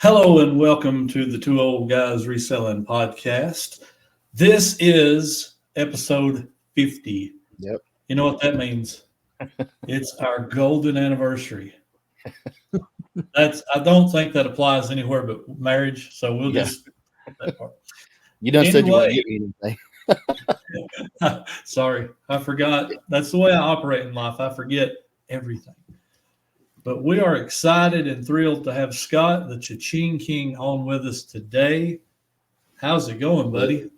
Hello and welcome to the Two Old Guys Reselling Podcast. This is episode 50. Yep. You know what that means? It's our golden anniversary. I don't think that applies anywhere but marriage, so we'll just that part. You done said you wouldn't give me anything. Sorry, I forgot. That's the way I operate in life. I forget everything. But we are excited and thrilled to have Scott, the Ching King, on with us today. How's it going, buddy?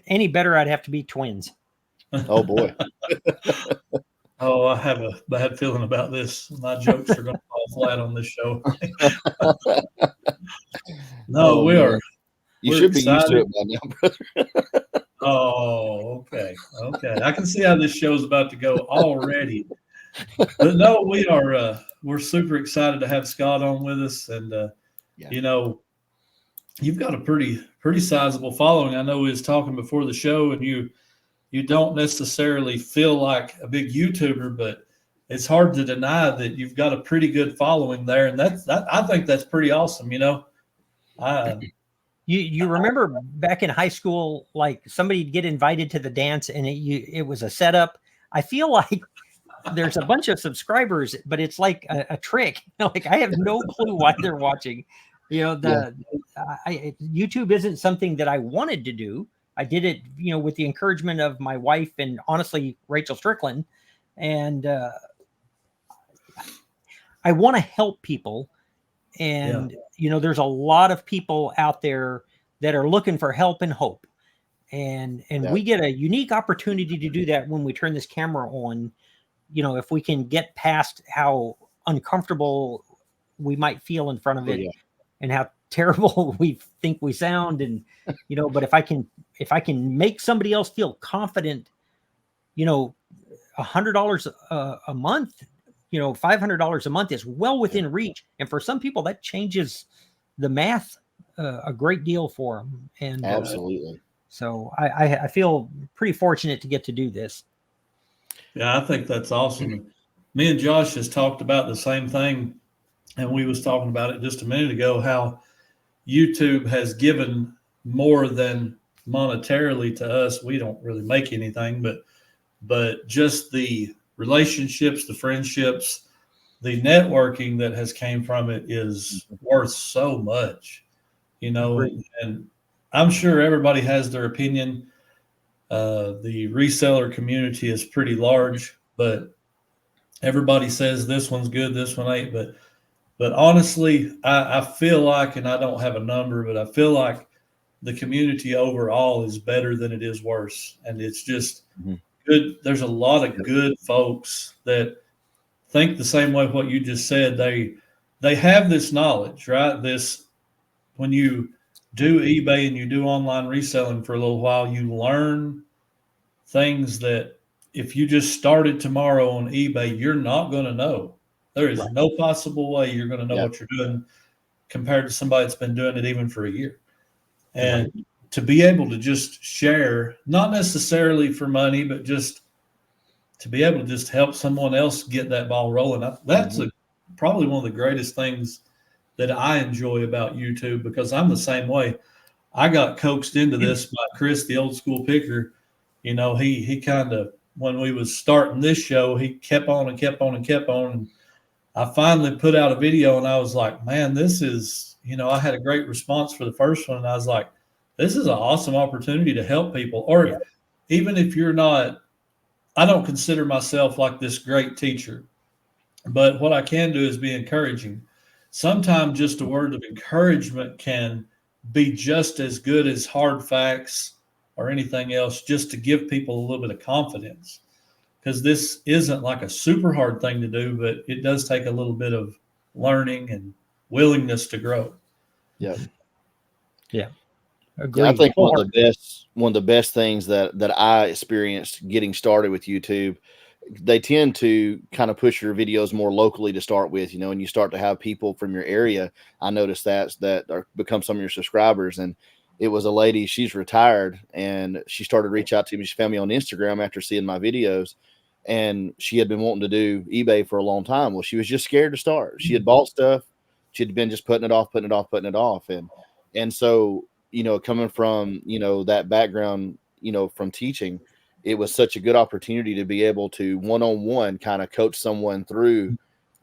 Any better, I'd have to be twins. Oh, boy. Oh, I have a bad feeling about this. My jokes are going to fall flat on this show. No, we are. You should be used to it by now, brother. Oh, okay. Okay. I can see how this show's about to go already. But no, we are we're super excited to have Scott on with us. And you know, you've got a pretty sizable following. I know we was talking before the show, and you don't necessarily feel like a big YouTuber, but it's hard to deny that you've got a pretty good following there. And I think that's pretty awesome, you know. You remember back in high school, like somebody'd get invited to the dance and it was a setup. I feel like there's a bunch of subscribers, but it's like a trick. Like I have no clue why they're watching. You know, YouTube isn't something that I wanted to do. I did it, you know, with the encouragement of my wife and honestly, Rachel Strickland. And I want to help people. And, you know, there's a lot of people out there that are looking for help and hope. And we get a unique opportunity to do that when we turn this camera on. You know, if we can get past how uncomfortable we might feel in front of it and how terrible we think we sound. And, you know, but if I can make somebody else feel confident, you know, $100 a month, you know, $500 a month is well within reach. And for some people that changes the math a great deal for them. And absolutely. So I feel pretty fortunate to get to do this. Yeah, I think that's awesome. Me and Josh has talked about the same thing, and we was talking about it just a minute ago, how YouTube has given more than monetarily to us. We don't really make anything, but just the relationships, the friendships, the networking that has came from it is worth so much, you know, and I'm sure everybody has their opinion. The reseller community is pretty large, but everybody says this one's good, this one ain't. But honestly, I feel like, and I don't have a number, but I feel like the community overall is better than it is worse. And it's just good. There's a lot of good folks that think the same way what you just said. They have this knowledge, right? This, when you do eBay and you do online reselling for a little while, you learn things that if you just started tomorrow on eBay, you're not going to know. There is no possible way you're going to know what you're doing compared to somebody that's been doing it even for a year. And to be able to just share, not necessarily for money, but just to be able to just help someone else get that ball rolling. That's probably one of the greatest things that I enjoy about YouTube, because I'm the same way. I got coaxed into this by Chris, the old school picker. You know, he kind of, when we was starting this show, he kept on and kept on and kept on. And I finally put out a video and I was like, man, this is, you know, I had a great response for the first one. And I was like, this is an awesome opportunity to help people. Or even if you're not, I don't consider myself like this great teacher, but what I can do is be encouraging. Sometimes just a word of encouragement can be just as good as hard facts or anything else, just to give people a little bit of confidence, because this isn't like a super hard thing to do, but it does take a little bit of learning and willingness to grow. Yeah. Agreed. I think one of the best things that I experienced getting started with YouTube, they tend to kind of push your videos more locally to start with, you know, and you start to have people from your area. I noticed that are become some of your subscribers. And it was a lady, she's retired, and she started to reach out to me. She found me on Instagram after seeing my videos, and she had been wanting to do eBay for a long time. Well, she was just scared to start. She had bought stuff, she'd been just putting it off. And so, coming from, that background, from teaching, it was such a good opportunity to be able to one-on-one kind of coach someone through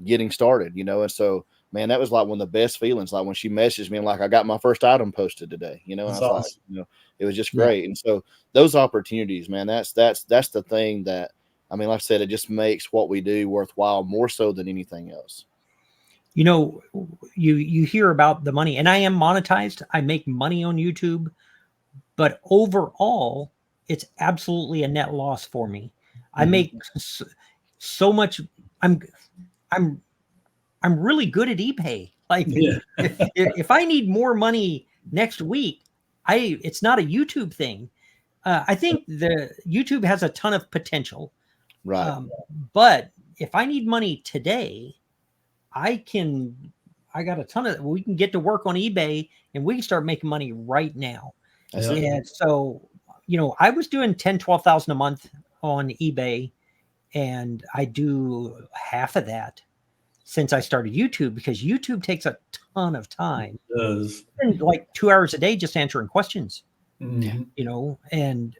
getting started, and so, man, that was like one of the best feelings. Like when she messaged me and like, I got my first item posted today, and I was awesome. Like, it was just great. And so those opportunities, man, that's the thing that, I mean, like I said, it just makes what we do worthwhile more so than anything else. You hear about the money, and I am monetized. I make money on YouTube, but overall, it's absolutely a net loss for me. I make so much. I'm really good at eBay. Like if I need more money next week, it's not a YouTube thing. I think the YouTube has a ton of potential. Right. But if I need money today, I got a ton of, we can get to work on eBay and we can start making money right now. And so, I was doing 10, 12,000 a month on eBay, and I do half of that since I started YouTube, because YouTube takes a ton of time. It does. And like 2 hours a day just answering questions, and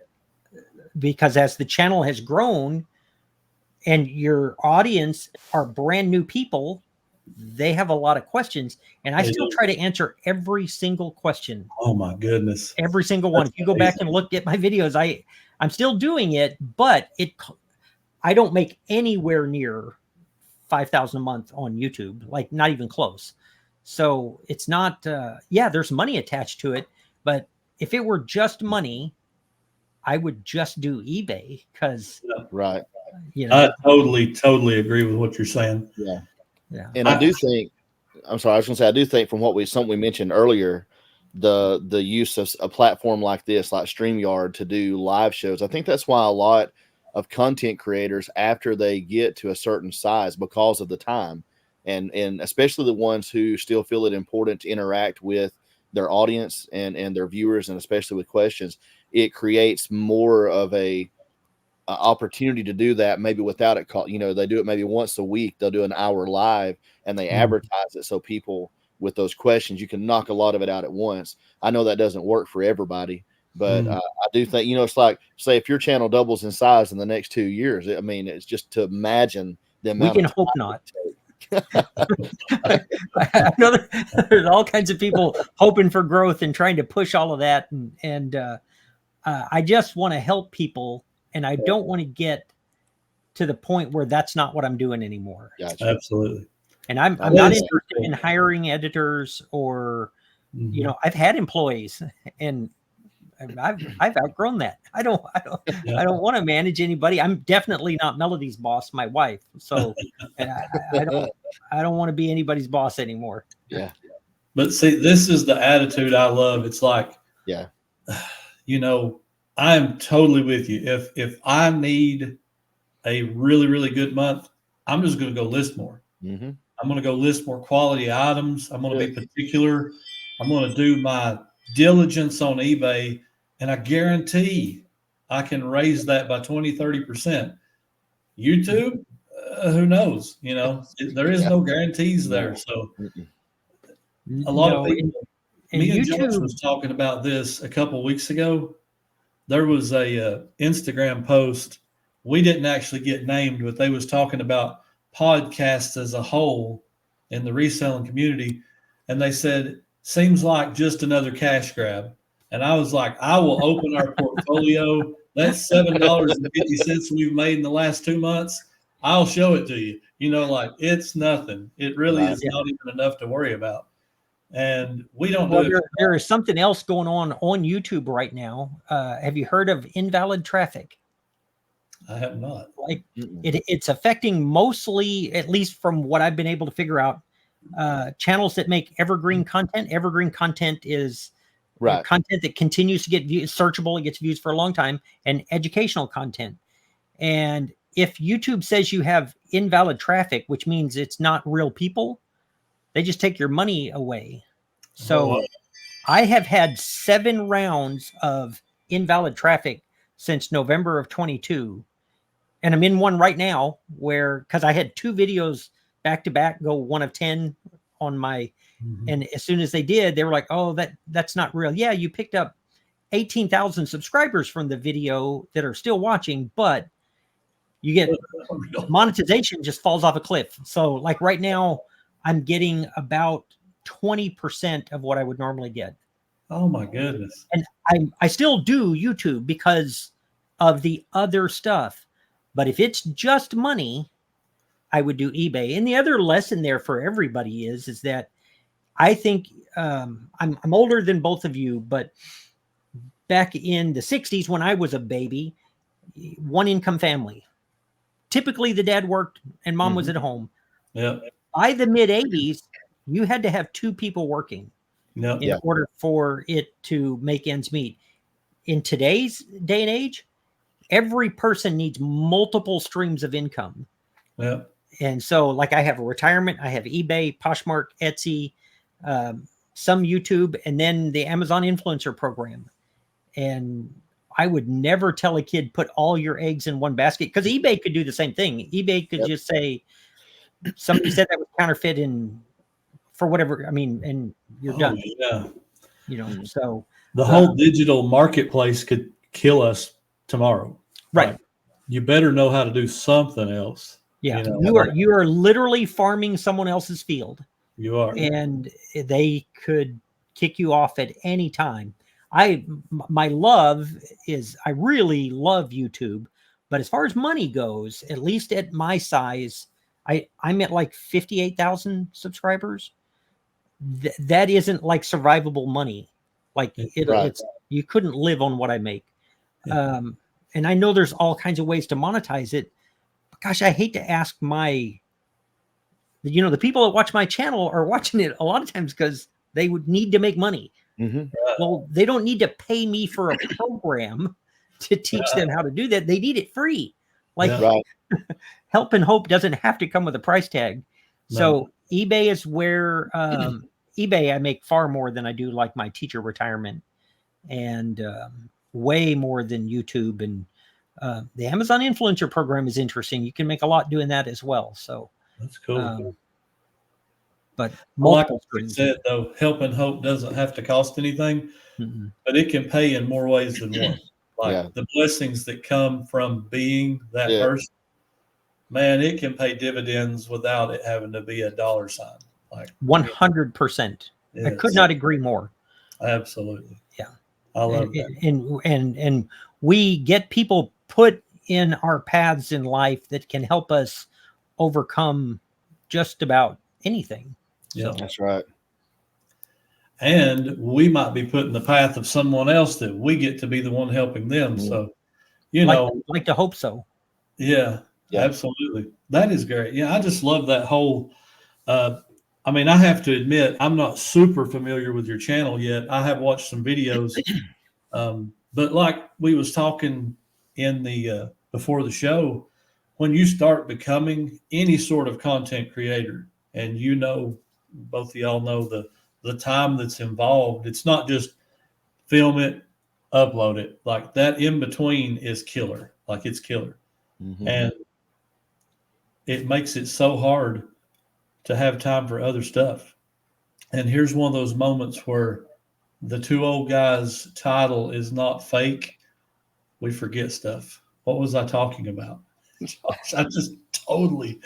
because as the channel has grown and your audience are brand new people, they have a lot of questions, and I still try to answer every single question. Oh my goodness. Every single one. If you go back and look at my videos, I'm still doing it, but I don't make anywhere near 5,000 a month on YouTube, like not even close. So it's not, there's money attached to it, but if it were just money, I would just do eBay because, right. I totally agree with what you're saying. Yeah. Yeah. And I do think, I'm sorry, I was going to say, I do think from something we mentioned earlier, the use of a platform like this, like StreamYard, to do live shows. I think that's why a lot of content creators, after they get to a certain size, because of the time, and especially the ones who still feel it important to interact with their audience and their viewers, and especially with questions, it creates more of a opportunity to do that, maybe without it called, they do it maybe once a week. They'll do an hour live and they advertise it, so people with those questions, you can knock a lot of it out at once. I know that doesn't work for everybody, but I do think, it's like, say, if your channel doubles in size in the next 2 years, I mean, it's just to imagine the amount. We can hope not. I know there's all kinds of people hoping for growth and trying to push all of that, and I just want to help people. And I don't want to get to the point where that's not what I'm doing anymore. Gotcha. Absolutely. And I'm not interested in hiring editors or, I've had employees, and I've outgrown that. I don't want to manage anybody. I'm definitely not Melody's boss, my wife. So I don't want to be anybody's boss anymore. Yeah. But see, this is the attitude I love. It's like, I'm totally with you. If I need a really, really good month, I'm just going to go list more. Mm-hmm. I'm going to go list more quality items. I'm going to be particular. I'm going to do my diligence on eBay, and I guarantee I can raise that by 20, 30%. YouTube, who knows? There is no guarantees there. So a lot of people, me and Josh was talking about this a couple of weeks ago. There was a Instagram post. We didn't actually get named, but they was talking about podcasts as a whole in the reselling community. And they said, seems like just another cash grab. And I was like, I will open our portfolio. That's $7.50 we've made in the last 2 months. I'll show it to you. It's nothing. It really is not even enough to worry about. And we don't do it. There is something else going on YouTube right now. Have you heard of invalid traffic? I have not. Like it's affecting mostly, at least from what I've been able to figure out, channels that make evergreen content. Evergreen content is content that continues to get views, searchable. It gets views for a long time, and educational content. And if YouTube says you have invalid traffic, which means it's not real people, they just take your money away. So I have had 7 rounds of invalid traffic since November of 22. And I'm in one right now because I had 2 videos back to back go 1 of 10 on my, and as soon as they did, they were like, oh, that's not real. Yeah, you picked up 18,000 subscribers from the video that are still watching, but you get monetization just falls off a cliff. So like right now, I'm getting about 20% of what I would normally get. Oh my goodness. And I still do YouTube because of the other stuff. But if it's just money, I would do eBay. And the other lesson there for everybody is that I think I'm older than both of you, but back in the 60s when I was a baby, one income family. Typically the dad worked and mom was at home. Yeah. By the mid 80s, you had to have two people working in order for it to make ends meet. In today's day and age, every person needs multiple streams of income. Yeah. And so like I have a retirement, I have eBay, Poshmark, Etsy, some YouTube, and then the Amazon influencer program. And I would never tell a kid, put all your eggs in one basket, because eBay could do the same thing. eBay could just say, somebody said that was counterfeit for whatever. I mean, and you're done. Yeah. You know, so the whole digital marketplace could kill us tomorrow. Right. Like, you better know how to do something else. Yeah. You are literally farming someone else's field. You are. And they could kick you off at any time. My love is, I really love YouTube, but as far as money goes, at least at my size, I'm at like 58,000 subscribers. That isn't like survivable money. Like it's, you couldn't live on what I make. Yeah. And I know there's all kinds of ways to monetize it. But gosh, I hate to ask the people that watch my channel are watching it a lot of times because they would need to make money. Mm-hmm. Well, they don't need to pay me for a program to teach them how to do that. They need it free. Like Help and Hope doesn't have to come with a price tag. No. So eBay is where eBay, I make far more than I do like my teacher retirement, and way more than YouTube. And the Amazon influencer program is interesting. You can make a lot doing that as well. So that's cool. But like I said, though, Help and Hope doesn't have to cost anything, but it can pay in more ways than one. Like the blessings that come from being that person, man, it can pay dividends without it having to be a dollar sign. Like 100%. I could not agree more. Absolutely. Yeah. I love that. And we get people put in our paths in life that can help us overcome just about anything. Yeah, that's right. And we might be put in the path of someone else that we get to be the one helping them. So, like to hope so. Yeah, absolutely. That is great. Yeah, I just love that whole. I mean, I have to admit, I'm not super familiar with your channel yet. I have watched some videos, but like we was talking in the before the show, when you start becoming any sort of content creator, and both of y'all know the time that's involved. It's not just film it, upload it. Like that in between is killer. Like it's killer. Mm-hmm. And it makes it so hard to have time for other stuff. And here's one of those moments where the Two Old Guys title is not fake. We forget stuff. What was I talking about? I just totally...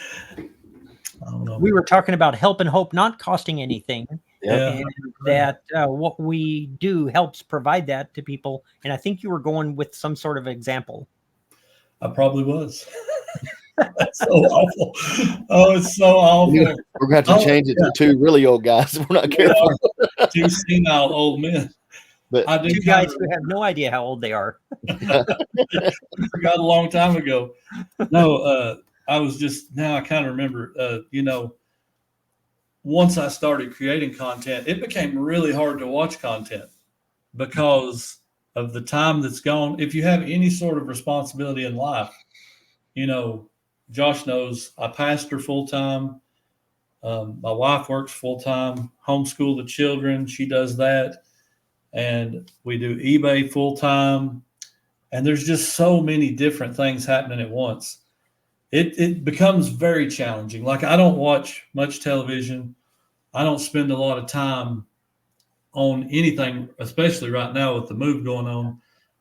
I don't know. We were talking about Help and Hope not costing anything. Yeah. And that what we do helps provide that to people. And I think you were going with some sort of example. I probably was. That's so awful. Oh, it's so awful. We're going to have to change it to two really old guys. We're not careful. Two senile old men. But two guys who have no idea how old they are. I forgot a long time ago. No, I was just, now I kind of remember, once I started creating content, it became really hard to watch content because of the time that's gone. If you have any sort of responsibility in life, Josh knows I pastor full time. My wife works full time, homeschool the children. She does that. And we do eBay full time. And there's just so many different things happening at once. It becomes very challenging. Like I don't watch much television. I don't spend a lot of time on anything, especially right now with the move going on.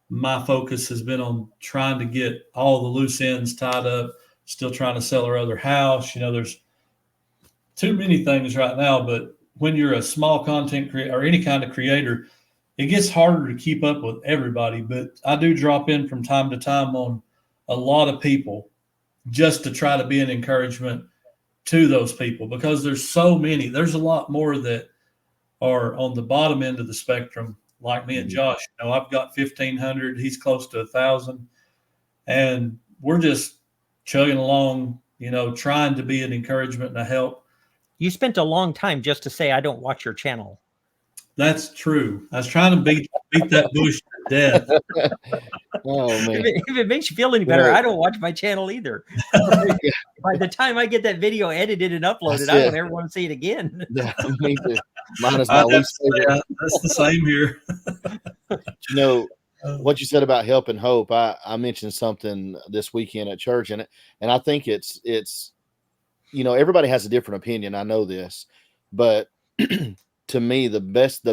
My focus has been on trying to get all the loose ends tied up, still trying to sell our other house. There's too many things right now, but when you're a small content creator or any kind of creator, it gets harder to keep up with everybody. But I do drop in from time to time on a lot of people just to try to be an encouragement to those people, because there's so many. There's a lot more that are on the bottom end of the spectrum, like me and Josh. I've got 1,500. He's close to 1,000, and we're just chugging along, trying to be an encouragement and a help. You spent a long time just to say, I don't watch your channel. That's true. I was trying to beat that bush to death. Oh, man. If it makes you feel any better, I don't watch my channel either. By the time I get that video edited and uploaded, I don't ever want to see it again. Yeah, me too. Mine is my least favorite. That's the same here. What you said about help and hope, I mentioned something this weekend at church, and I think it's everybody has a different opinion. I know this, but to me, the best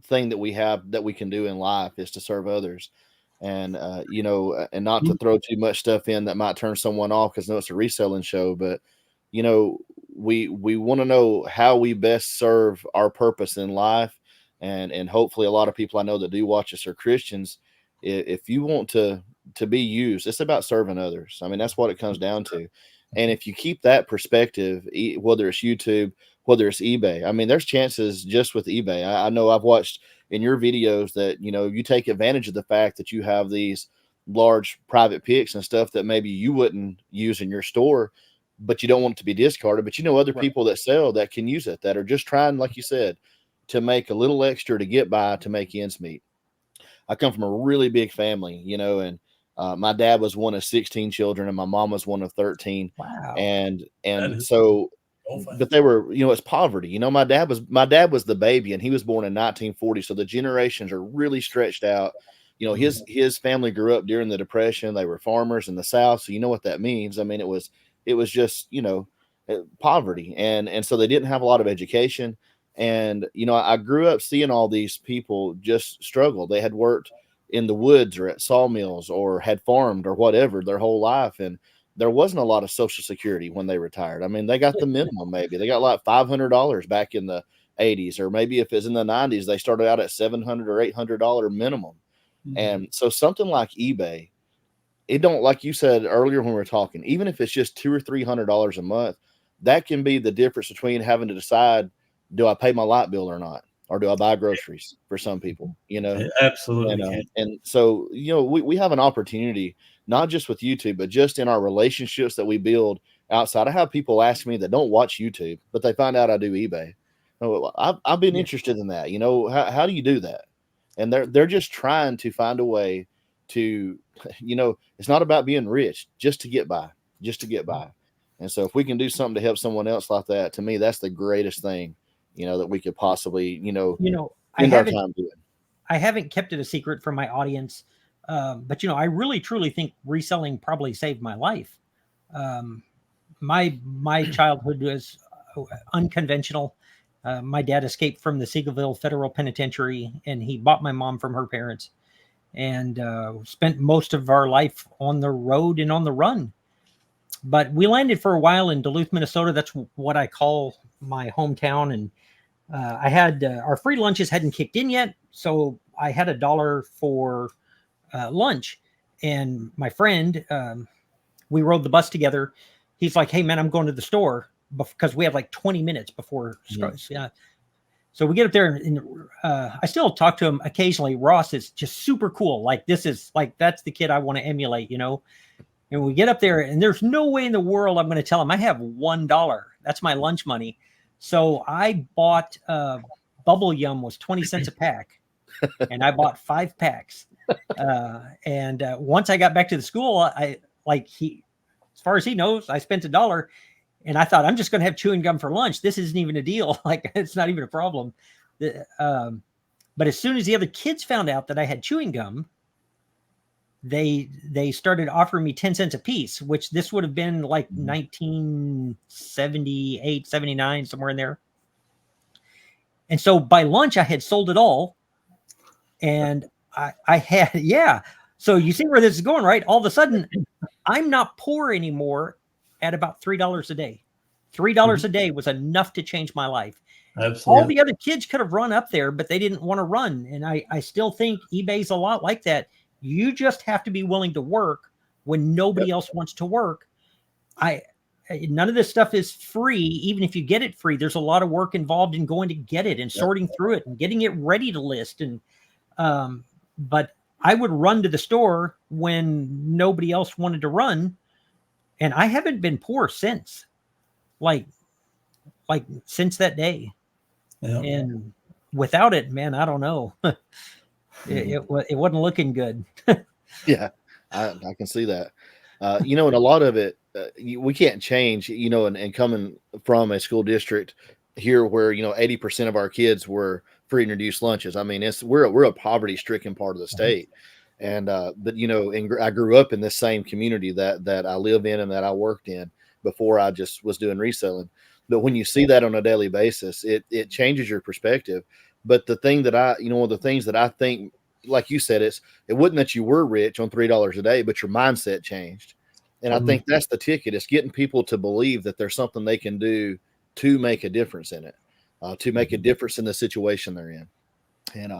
thing that we have that we can do in life is to serve others, and and not to throw too much stuff in that might turn someone off, because it's a reselling show. But we want to know how we best serve our purpose in life, and hopefully a lot of people I know that do watch us are Christians. If you want to be used, it's about serving others. I mean, that's what it comes down to. And if you keep that perspective, whether it's YouTube, whether it's eBay, I mean, there's chances just with eBay. I know I've watched in your videos that, you take advantage of the fact that you have these large private picks and stuff that maybe you wouldn't use in your store, but you don't want it to be discarded. But other people that sell that can use it, that are just trying, like you said, to make a little extra to get by, to make ends meet. I come from a really big family, and my dad was one of 16 children, and my mom was one of 13. Wow. And so, but they were, it's poverty. My dad was the baby, and he was born in 1940. So the generations are really stretched out. His family grew up during the Depression. They were farmers in the South. So you know what that means. I mean, it was just, poverty. And so they didn't have a lot of education. And, I grew up seeing all these people just struggle. They had worked in the woods or at sawmills or had farmed or whatever their whole life. And there wasn't a lot of Social Security when they retired. I mean, they got the minimum, maybe. They got like $500 back in the 80s, or maybe if it's in the 90s, they started out at $700 or $800 minimum. Mm-hmm. And so something like eBay, it don't, like you said earlier when we were talking, even if it's just $200 or $300 a month, that can be the difference between having to decide, do I pay my light bill or not? Or do I buy groceries for some people, Absolutely. And so, we have an opportunity, not just with YouTube, but just in our relationships that we build outside. I have people ask me that don't watch YouTube, but they find out I do eBay. I've been interested in that. How do you do that? And they're just trying to find a way to, it's not about being rich, just to get by. And so if we can do something to help someone else like that, to me, that's the greatest thing, that we could possibly, spend our time doing. I haven't kept it a secret from my audience, but I really truly think reselling probably saved my life. My childhood was unconventional. My dad escaped from the Seagoville Federal Penitentiary, and he bought my mom from her parents, and spent most of our life on the road and on the run. But we landed for a while in Duluth, Minnesota. That's what I call my hometown. And I had our free lunches hadn't kicked in yet, so I had $1 for lunch. And my friend, we rode the bus together. He's like, "Hey man, I'm going to the store," because we have like 20 minutes before. So we get up there, and I still talk to him occasionally. Ross is just super cool. Like, that's the kid I want to emulate, And we get up there, and there's no way in the world I'm going to tell him I have $1. That's my lunch money. So I bought Bubble Yum was 20 cents a pack, and I bought 5 packs. And once I got back to the school, as far as he knows, I spent $1, and I thought, I'm just going to have chewing gum for lunch. This isn't even a deal. Like, it's not even a problem. But as soon as the other kids found out that I had chewing gum, they started offering me 10 cents a piece, which this would have been like 1978, 79, somewhere in there. And so by lunch, I had sold it all. And I had, yeah. So you see where this is going, right? All of a sudden, I'm not poor anymore at about $3 a day. $3 a day was enough to change my life. Absolutely. All the other kids could have run up there, but they didn't want to run. And I still think eBay's a lot like that. You just have to be willing to work when nobody else wants to work. None of this stuff is free. Even if you get it free, there's a lot of work involved in going to get it and sorting through it and getting it ready to list. And but I would run to the store when nobody else wanted to run, and I haven't been poor since. Like since that day. Yeah. And without it, man, I don't know. It wasn't looking good. Yeah, I can see that. And a lot of it, we can't change, and coming from a school district here where, 80% of our kids were free and reduced lunches. I mean, we're a poverty stricken part of the state. And, but, I grew up in this same community that I live in and that I worked in before I just was doing reselling. But when you see that on a daily basis, it changes your perspective. But the thing that one of the things that I think, like you said, it wasn't that you were rich on $3 a day, but your mindset changed. And I think that's the ticket. It's getting people to believe that there's something they can do to make a difference in it, to make a difference in the situation they're in. And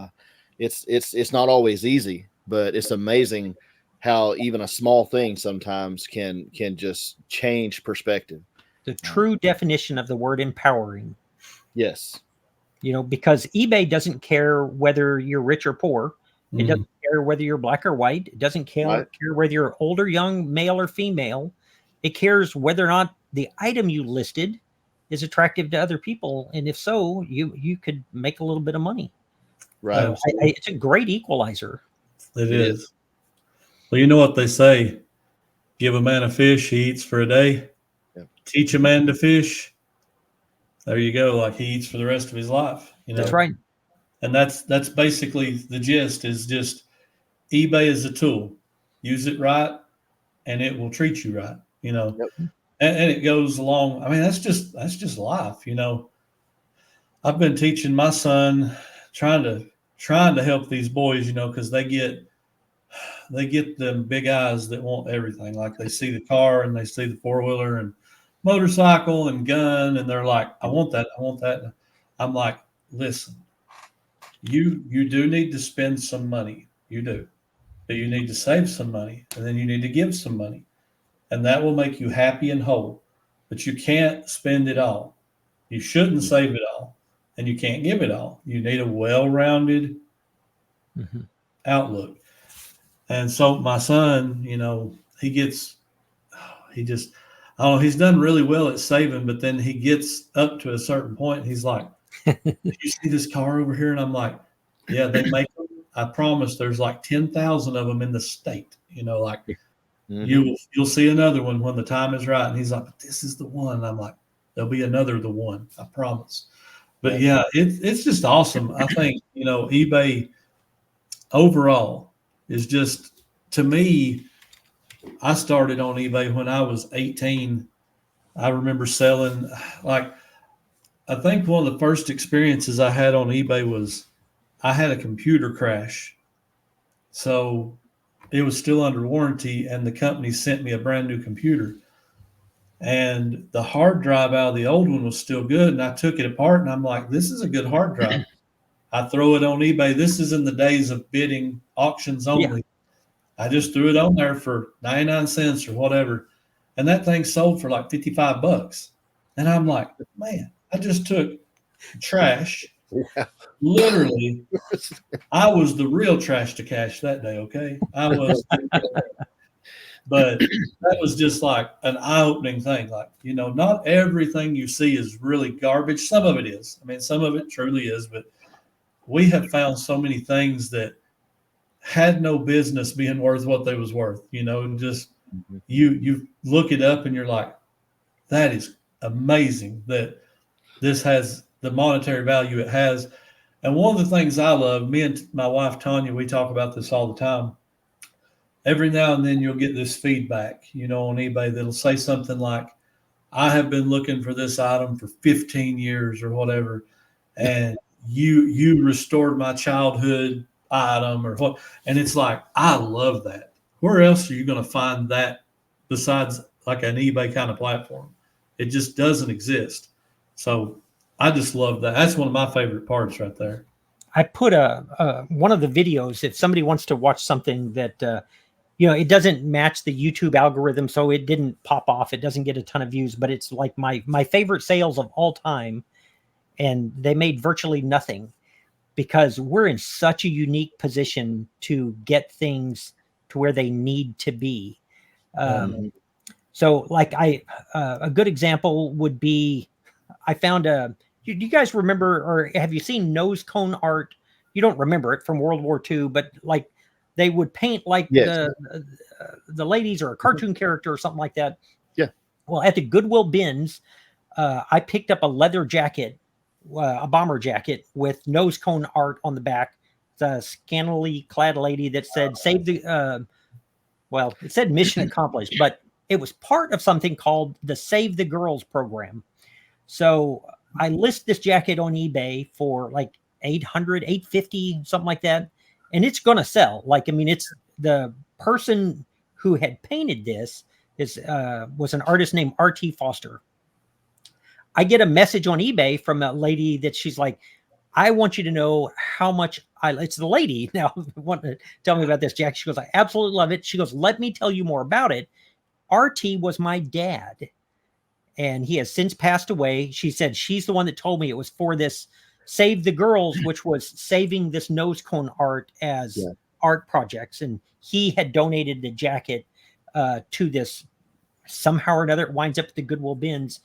it's not always easy, but it's amazing how even a small thing sometimes can just change perspective. The true definition of the word empowering. Yes. Because eBay doesn't care whether you're rich or poor. It doesn't care whether you're black or white. It doesn't care whether you're old or young, male or female. It cares whether or not the item you listed is attractive to other people. And if so, you could make a little bit of money. Right. It's a great equalizer. It is. Well, you know what they say, give a man a fish, he eats for a day. Yep. Teach a man to fish. There you go. Like he eats for the rest of his life. That's right. And that's basically the gist, is just eBay is a tool. Use it right and it will treat you right, Yep. And it goes along. I mean, that's just life, I've been teaching my son, trying to help these boys, because they get them big eyes that want everything. Like they see the car and they see the 4-wheeler and motorcycle and gun, and they're like, I want that. I'm like, listen, you do need to spend some money. You do. But you need to save some money, and then you need to give some money. And that will make you happy and whole. But you can't spend it all. You shouldn't save it all. And you can't give it all. You need a well-rounded outlook. And so my son, he's done really well at saving, but then he gets up to a certain point. And he's like, you see this car over here? And I'm like, yeah, they make them. I promise there's like 10,000 of them in the state, you'll see another one when the time is right. And he's like, but this is the one. And I'm like, there'll be another, the one, I promise. But yeah, it's just awesome. I think, eBay overall is just, to me, I started on eBay when I was 18. I remember selling, I think one of the first experiences I had on eBay was I had a computer crash. So it was still under warranty, and the company sent me a brand new computer. And the hard drive out of the old one was still good. And I took it apart and I'm like, this is a good hard drive. I throw it on eBay. This is in the days of bidding, auctions only. Yeah. I just threw it on there for 99 cents or whatever. And that thing sold for like $55. And I'm like, man, I just took trash. Yeah. Literally, I was the real trash to cash that day. Okay. I was, but that was just like an eye-opening thing. Like, not everything you see is really garbage. Some of it is. I mean, some of it truly is, but we have found so many things that had no business being worth what they was worth, just you look it up and you're like, that is amazing that this has the monetary value it has. And one of the things I love, me and my wife, Tanya, we talk about this all the time. Every now and then you'll get this feedback, on eBay that'll say something like, I have been looking for this item for 15 years or whatever. And you restored my childhood item or what. And it's like, I love that. Where else are you going to find that besides like an eBay kind of platform? It just doesn't exist. So I just love that. That's one of my favorite parts right there. I put one of the videos, if somebody wants to watch something that, it doesn't match the YouTube algorithm, so it didn't pop off. It doesn't get a ton of views, but it's like my favorite sales of all time. And they made virtually nothing because we're in such a unique position to get things to where they need to be. So like a good example would be, I found do you guys remember, or have you seen nose cone art? You don't remember it from World War II, but like they would paint like the ladies or a cartoon character or something like that. Yeah. Well, at the Goodwill bins, I picked up a leather jacket, a bomber jacket with nose cone art on the back. It's a scantily clad lady that said, save the, it said mission accomplished, but it was part of something called the Save the Girls program. So I list this jacket on eBay for like $800, $850, something like that. And it's going to sell. Like, I mean, it's the person who had painted this was an artist named R.T. Foster. I get a message on eBay from a lady that she's like, I want you to know how much it's the lady now want to tell me about this jacket. She goes, I absolutely love it. She goes, let me tell you more about it. RT was my dad and he has since passed away. She said she's the one that told me it was for this Save the Girls, which was saving this nose cone art as art projects. And he had donated the jacket to this somehow or another. It winds up at the Goodwill bins.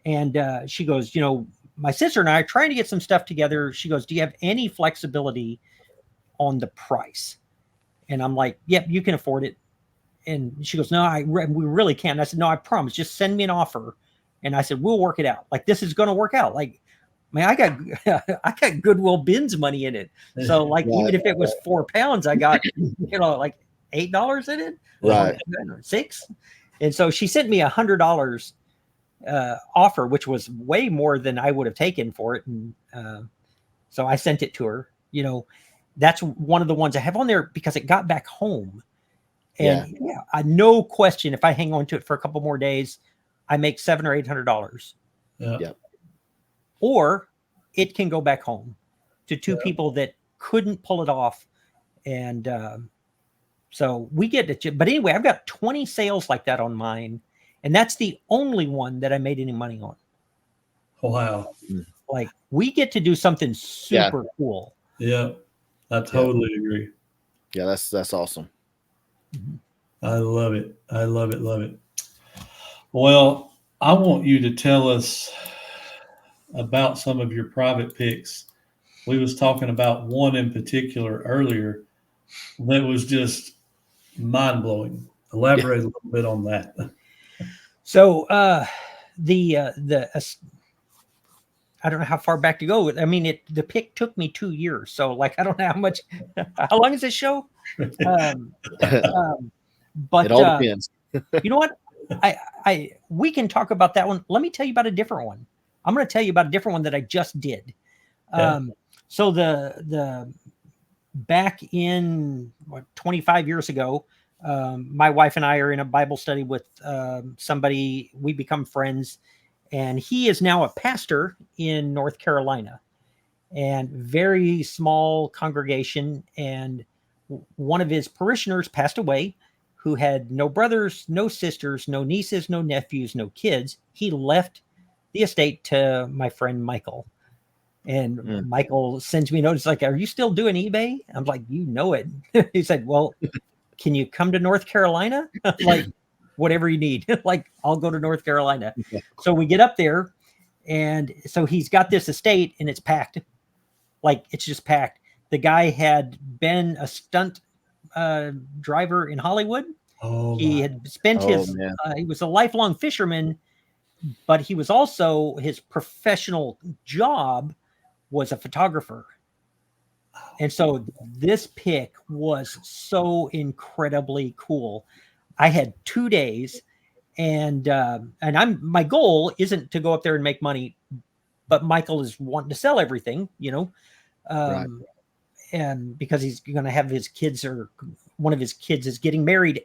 And she goes, my sister and I are trying to get some stuff together. She goes, do you have any flexibility on the price? And I'm like, yep, you can afford it. And she goes, no, we really can't. And I said, no, I promise. Just send me an offer. And I said, we'll work it out. Like, this is going to work out. Like, man, I got Goodwill bins money in it. So like, even if it was £4, I got, like $8 in it. Right. $6. And so she sent me $100 offer, which was way more than I would have taken for it. And so I sent it to her. That's one of the ones I have on there because it got back home. And no question, if I hang on to it for a couple more days, I make $700 or $800. Yeah. Or it can go back home to two people that couldn't pull it off. And so we get it. But anyway, I've got 20 sales like that on mine. And that's the only one that I made any money on. Wow. Like, we get to do something super cool. Yeah, I totally agree. Yeah, that's awesome. I love it. I love it. Love it. Well, I want you to tell us about some of your private picks. We was talking about one in particular earlier that was just mind-blowing. Elaborate a little bit on that. So the I don't know how far back to go. I mean, the pick took me 2 years. So like, I don't know how long is this show? But it all depends. You know what? We can talk about that one. Let me tell you about a different one. I'm going to tell you about a different one that I just did. So the back in 25 years ago, my wife and I are in a Bible study with somebody. We become friends, and he is now a pastor in North Carolina, and very small congregation. And one of his parishioners passed away, who had no brothers, no sisters, no nieces, no nephews, no kids. He left the estate to my friend Michael. And Michael sends me a notice like, are you still doing eBay? I'm like, you know it. He said, well, can you come to North Carolina? Like, whatever you need. Like, I'll go to North Carolina. So we get up there, and so he's got this estate, and it's packed. Like, it's just packed. The guy had been a stunt driver in Hollywood. He had spent he was a lifelong fisherman, but he was also, his professional job was a photographer. And so this pick was so incredibly cool. I had 2 days, and my goal isn't to go up there and make money, but Michael is wanting to sell everything, Right. And because he's going to have his kids, or one of his kids is getting married,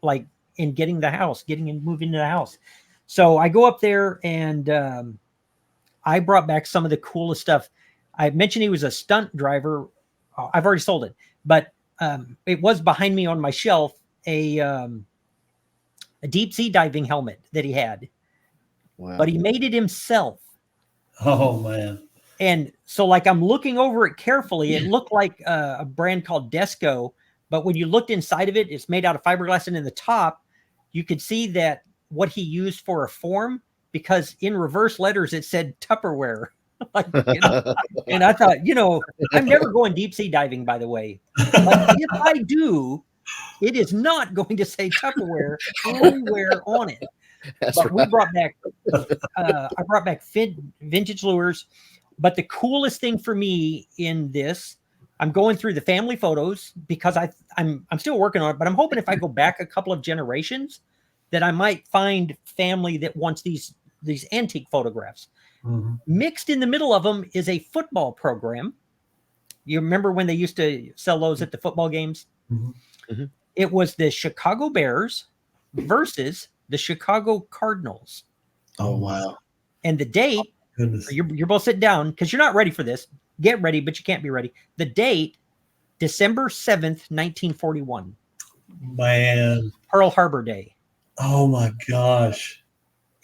like, and getting and moving to the house. So I go up there, and I brought back some of the coolest stuff. I mentioned he was a stunt driver. I've already sold it, but it was behind me on my shelf, a deep sea diving helmet that he had. Wow. But he made it himself. Oh man. And so, like, I'm looking over it carefully. It looked like a brand called Desco, but when you looked inside of it, it's made out of fiberglass. And in the top, you could see that what he used for a form, because in reverse letters, it said Tupperware. Like, you know, and I thought, you know, I'm never going deep sea diving, by the way. But if I do, it is not going to say Tupperware anywhere on it. That's But right. we brought back, I brought back vintage lures. But the coolest thing for me in this, I'm going through the family photos, because I'm still working on it, but I'm hoping if I go back a couple of generations that I might find family that wants these antique photographs. Mm-hmm. Mixed in the middle of them is a football program. You remember when they used to sell those at the football games? Mm-hmm. Mm-hmm. It was the Chicago Bears versus the Chicago Cardinals. Oh, wow. And the date, Goodness. you're both sitting down because you're not ready for this. Get ready, but you can't be ready. The date, December 7th, 1941. Man. Pearl Harbor Day. Oh my gosh.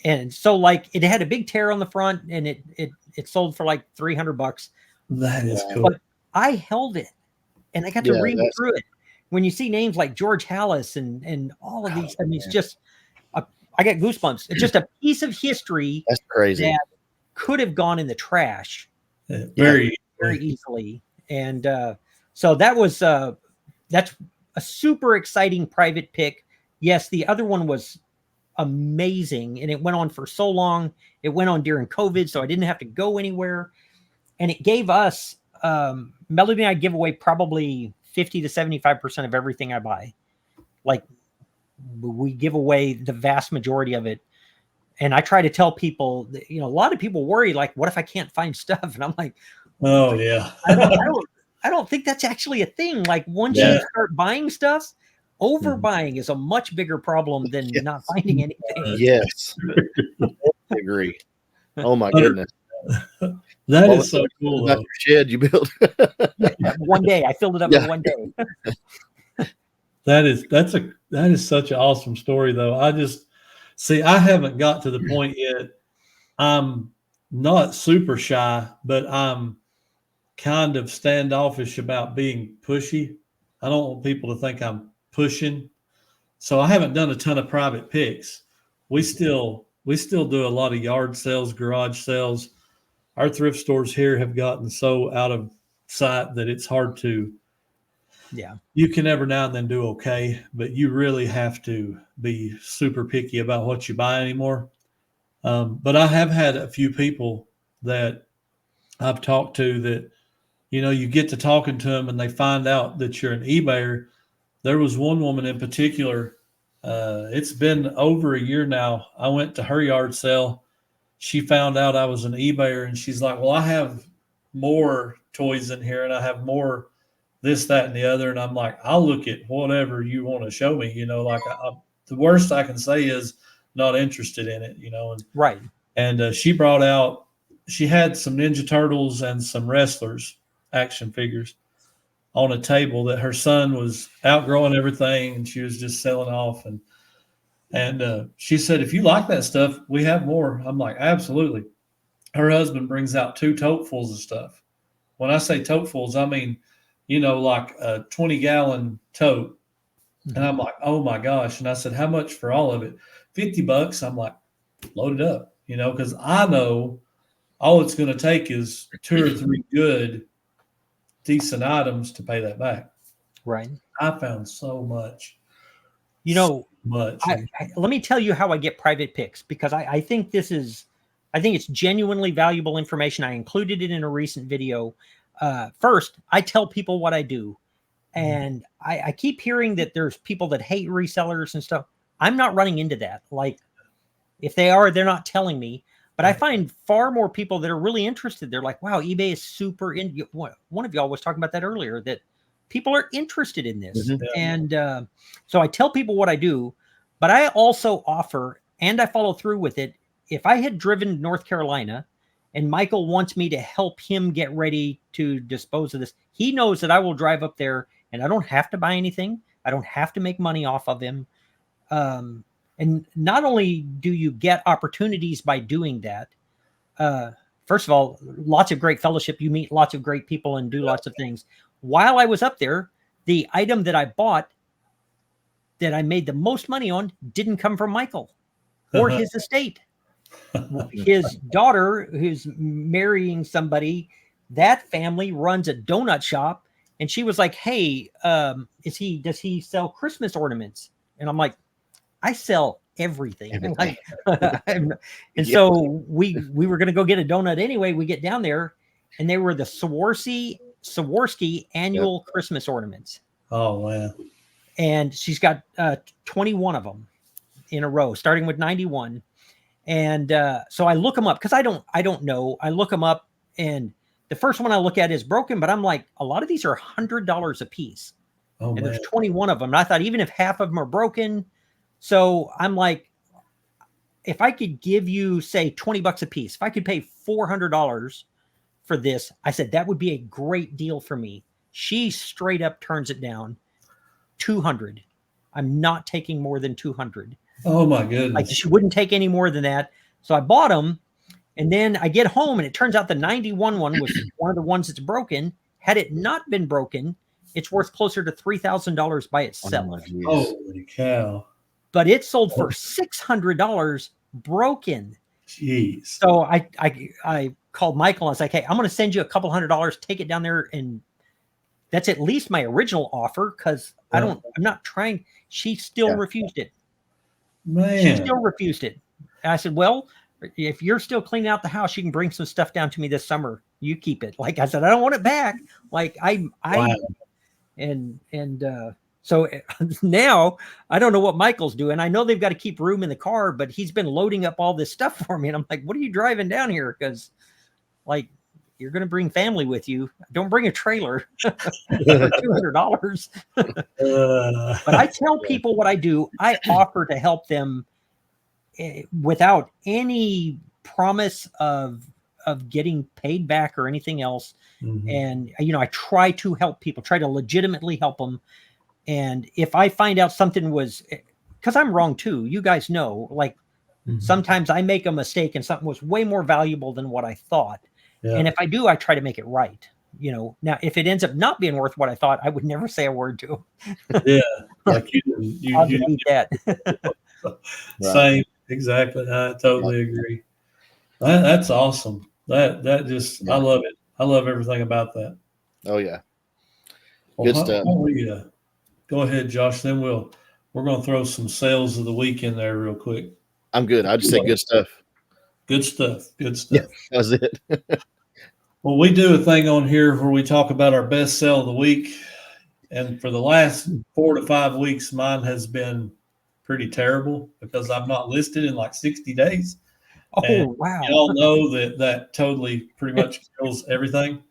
And so, like, it had a big tear on the front, and it sold for like $300. That is Yeah. cool. But I held it, and I got to read through it. When you see names like George Hallis and all of these, I mean, it's just, I got goosebumps. It's just a piece of history. That's crazy. That could have gone in the trash Very easily. And so that was that's a super exciting private pick. Yes, the other one was amazing, and it went on for so long. It went on during COVID, so I didn't have to go anywhere, and it gave us Melody and I give away probably 50 to 75% of everything I buy. Like, we give away the vast majority of it. And I try to tell people that, you know, a lot of people worry, like, what if I can't find stuff? And I'm like, oh yeah. I don't think that's actually a thing. Like, once you start buying stuff, overbuying is a much bigger problem than not finding anything. Yes. I agree. Oh my goodness. That is so cool. Your shed you built. One day I filled it up in one day. That is such an awesome story, though. I haven't got to the point yet. I'm not super shy, but I'm kind of standoffish about being pushy. I don't want people to think I'm pushing. So I haven't done a ton of private picks. We still do a lot of yard sales, garage sales. Our thrift stores here have gotten so out of sight that it's hard to. Yeah. You can every now and then do okay, but you really have to be super picky about what you buy anymore. But I have had a few people that I've talked to that, you know, you get to talking to them and they find out that you're an eBayer. There was one woman in particular. It's been over a year now. I went to her yard sale. She found out I was an eBayer, and she's like, well, I have more toys in here and I have more this, that, and the other. And I'm like, I'll look at whatever you want to show me, you know, like the worst I can say is not interested in it, you know. And, right. And she brought out, she had some Ninja Turtles and some wrestlers action figures on a table that her son was outgrowing everything, and she was just selling off. And she said, if you like that stuff, we have more. I'm like, absolutely. Her husband brings out 2 totefuls of stuff. When I say totefuls, I mean, you know, like a 20-gallon tote. And I'm like, oh my gosh. And I said, how much for all of it? $50. I'm like, load it up, you know, because I know all it's going to take is 2 or 3 good, decent items to pay that back. Right. I found so much. You know, much. Let me tell you how I get private picks, because I think it's genuinely valuable information. I included it in a recent video. First, I tell people what I do. And I keep hearing that there's people that hate resellers and stuff. I'm not running into that. Like, if they are, they're not telling me. But I find far more people that are really interested. They're like, wow, eBay is super in. One of y'all was talking about that earlier, that people are interested in this. Mhm. And so I tell people what I do, but I also offer, and I follow through with it. If I had driven to North Carolina and Michael wants me to help him get ready to dispose of this, he knows that I will drive up there and I don't have to buy anything. I don't have to make money off of him. And not only do you get opportunities by doing that, first of all, lots of great fellowship. You meet lots of great people and do lots of things. While I was up there, the item that I bought that I made the most money on didn't come from Michael or his estate. His daughter, who's marrying somebody, that family runs a donut shop. And she was like, hey, does he sell Christmas ornaments? And I'm like, I sell everything. And so we were going to go get a donut anyway. We get down there and they were the Swarovski annual Christmas ornaments. Oh, man. And she's got 21 of them in a row, starting with 91. And so I look them up because I don't know. I look them up and the first one I look at is broken, but I'm like, a lot of these are $100 a piece. Oh, and man. there's 21 of them. And I thought even if half of them are broken, so I'm like, if I could give you, say, $20 a piece, if I could pay $400 for this, I said, that would be a great deal for me. She straight up turns it down. 200. I'm not taking more than 200. Oh, my goodness. Like, she wouldn't take any more than that. So I bought them. And then I get home and it turns out the 91 one was one of the ones that's broken. Had it not been broken, it's worth closer to $3,000 by itself. Holy cow. But it sold for $600 broken. Jeez. So I called Michael. I was like, hey, I'm going to send you a couple $100. Take it down there. And that's at least my original offer. Cause I'm not trying. She still refused it. Man. She still refused it. And I said, well, if you're still cleaning out the house, you can bring some stuff down to me this summer. You keep it. Like I said, I don't want it back. Like Wow. So now I don't know what Michael's doing. I know they've got to keep room in the car, but he's been loading up all this stuff for me. And I'm like, what are you driving down here? Because like, you're going to bring family with you. Don't bring a trailer for $200. But I tell people what I do. I offer to help them without any promise of getting paid back or anything else. Mm-hmm. And, I try to help people, try to legitimately help them. And if I find out something was, because I'm wrong too, you guys know, like sometimes I make a mistake and something was way more valuable than what I thought. Yeah. And if I do, I try to make it right. Now if it ends up not being worth what I thought, I would never say a word to him. Yeah. Like I'll delete that. Same. Exactly. I totally agree. That's awesome. That just, I love it. I love everything about that. Oh yeah. Well, good stuff. Go ahead, Josh. Then we're going to throw some sales of the week in there real quick. I'm good. I just say good stuff. Good stuff. Good stuff. Yeah, that's it. Well, we do a thing on here where we talk about our best sell of the week. And for the last 4 to 5 weeks, mine has been pretty terrible because I'm not listed in like 60 days. Oh, and wow. You all know that totally pretty much kills everything.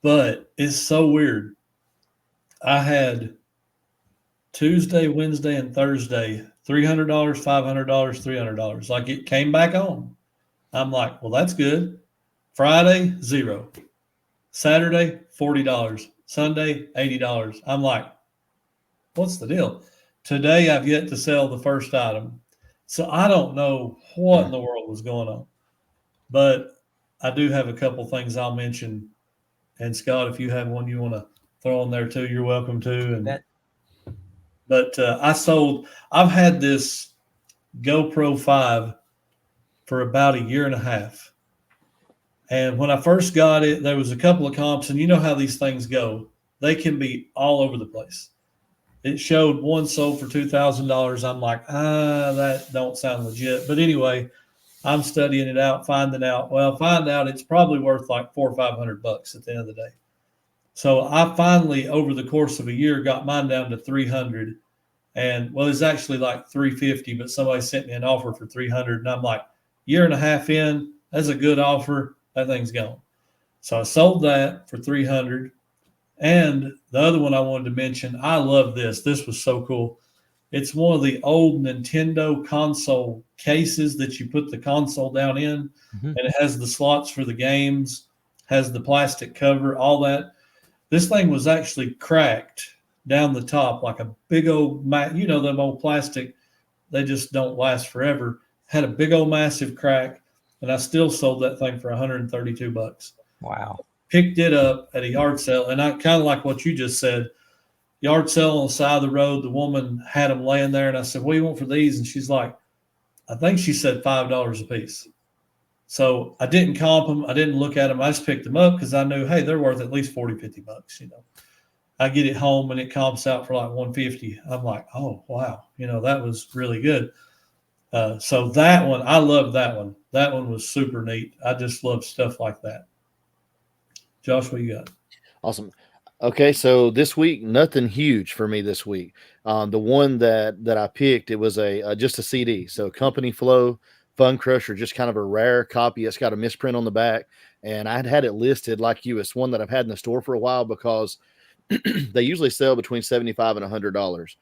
But it's so weird. I had Tuesday, Wednesday, and Thursday, $300, $500, $300. Like it came back on. I'm like, well, that's good. Friday, $0. Saturday, $40. Sunday, $80. I'm like, what's the deal? Today, I've yet to sell the first item. So I don't know what in the world was going on. But I do have a couple things I'll mention. And Scott, if you have one you want to throw in there too, you're welcome to. But I've had this GoPro 5 for about a year and a half. And when I first got it, there was a couple of comps, and you know how these things go. They can be all over the place. It showed one sold for $2,000. I'm like, that don't sound legit. But anyway, I'm studying it out, find out it's probably worth like $400 or $500 at the end of the day. So I finally, over the course of a year, got mine down to 300. And it's actually like 350, but somebody sent me an offer for 300. And I'm like, year and a half in, that's a good offer. That thing's gone. So I sold that for $300. And the other one I wanted to mention, I love this. This was so cool. It's one of the old Nintendo console cases that you put the console down in, and it has the slots for the games, has the plastic cover, all that. This thing was actually cracked down the top like a big old, them old plastic, they just don't last forever. Had a big old massive crack, and I still sold that thing for $132. Wow. Picked it up at a yard sale, and I kind of like what you just said. Yard sale on the side of the road, the woman had them laying there, and I said, what do you want for these? And she's like, I think she said $5 a piece. So I didn't comp them. I didn't look at them. I just picked them up because I knew, hey, they're worth at least $40, $50. I get it home and it comps out for like $150. I'm like, oh, wow. That was really good. So that one, I love that one. That one was super neat. I just love stuff like that. Josh, what you got? Awesome. Okay, so this week, nothing huge for me this week. The one that I picked, it was just a CD. So Company Flow Fun Crusher, just kind of a rare copy. It's got a misprint on the back, and I'd had it listed like you. It's one that I've had in the store for a while because they usually sell between $75 and $100,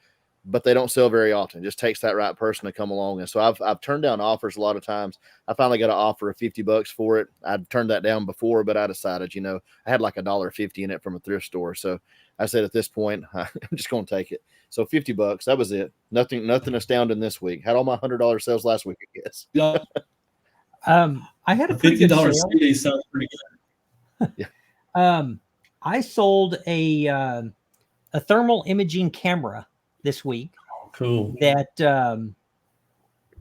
but they don't sell very often. It just takes that right person to come along. And so I've turned down offers a lot of times. I finally got an offer of $50 for it. I'd turned that down before, but I decided, I had like $1.50 in it from a thrift store. So I said, at this point, I'm just going to take it. So $50, that was it. Nothing astounding this week. Had all my $100 sales last week, I guess. Yeah. I had a $50 CD sounds pretty good. Yeah. I sold a thermal imaging camera this week. Cool. That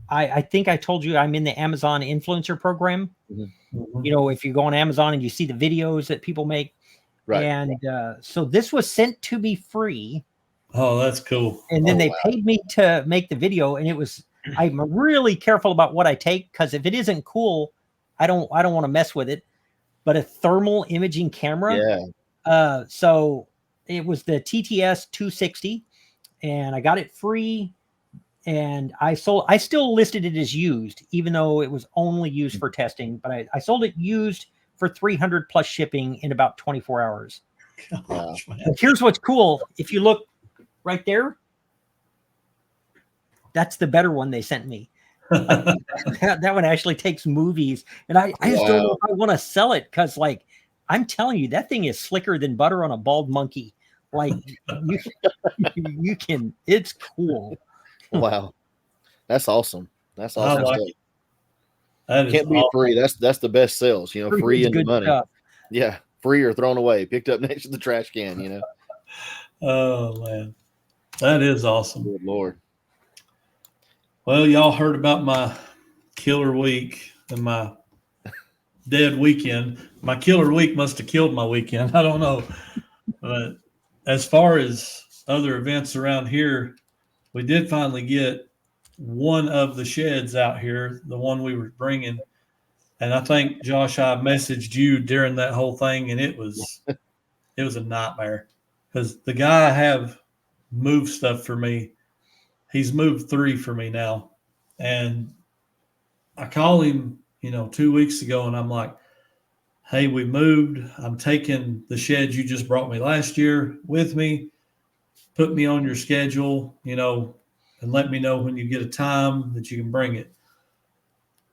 I think I told you I'm in the Amazon influencer program. Mm-hmm. If you go on Amazon and you see the videos that people make. Right. And so this was sent to me free. Oh, that's cool. And then they paid me to make the video. And I'm really careful about what I take, because if it isn't cool, I don't want to mess with it. But a thermal imaging camera. Yeah. So it was the TTS 260, and I got it free. And I still listed it as used, even though it was only used for testing. But I sold it used for $300 plus shipping in about 24 hours. Gosh, and here's what's cool. If you look right there, that's the better one they sent me. That one actually takes movies. And I just don't know if I want to sell it, because I'm telling you, that thing is slicker than butter on a bald monkey. You can, it's cool. Wow. That's awesome. That's awesome. Like stuff. That Can't be free. That's the best sales, free and good money. Stuff. Yeah. Free or thrown away, picked up next to the trash can, Oh man. That is awesome. Good Lord. Well, y'all heard about my killer week and my dead weekend. My killer week must have killed my weekend. I don't know. But as far as other events around here, we did finally get one of the sheds out here, the one we were bringing. And I think, Josh, I messaged you during that whole thing, and it was a nightmare, because the guy I have moved stuff for me, he's moved 3 for me now. And I called him, 2 weeks ago, and I'm like, hey, we moved. I'm taking the shed you just brought me last year with me. Put me on your schedule, and let me know when you get a time that you can bring it.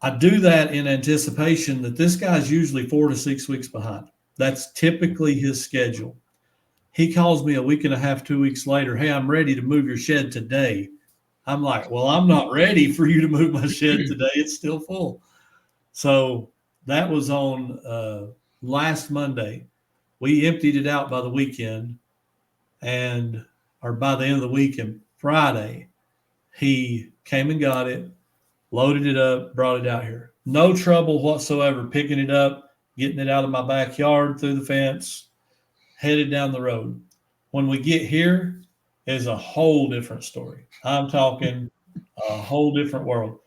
I do that in anticipation that this guy's usually 4 to 6 weeks behind. That's typically his schedule. He calls me a week and a half, 2 weeks later, hey, I'm ready to move your shed today. I'm like, well, I'm not ready for you to move my shed today. It's still full. So that was on last Monday. We emptied it out by the weekend, or by the end of the week, and Friday, he came and got it, loaded it up, brought it out here. No trouble whatsoever picking it up, getting it out of my backyard through the fence, headed down the road. When we get here, is a whole different story. I'm talking a whole different world.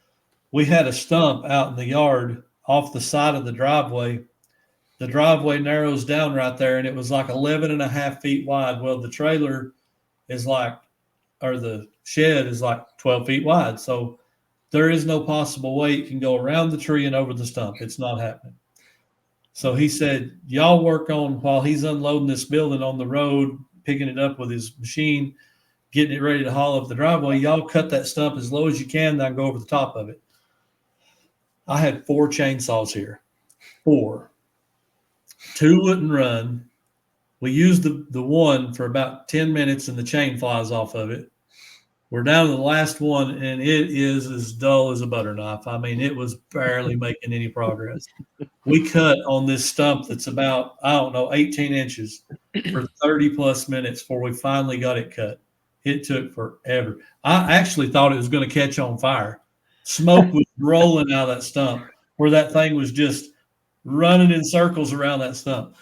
We had a stump out in the yard off the side of the driveway. The driveway narrows down right there, and it was like 11 and a half feet wide. Well, the trailer is the shed is like 12 feet wide. So there is no possible way it can go around the tree and over the stump. It's not happening. So he said, y'all work on, while he's unloading this building on the road, picking it up with his machine, getting it ready to haul up the driveway, y'all cut that stump as low as you can, then go over the top of it. I had 4 chainsaws here. 4. 2 wouldn't run. We used the one for about 10 minutes and the chain flies off of it. We're down to the last one, and it is as dull as a butter knife. I mean, it was barely making any progress. We cut on this stump that's about, 18 inches for 30 plus minutes before we finally got it cut. It took forever. I actually thought it was going to catch on fire. Smoke was rolling out of that stump where that thing was just running in circles around that stump.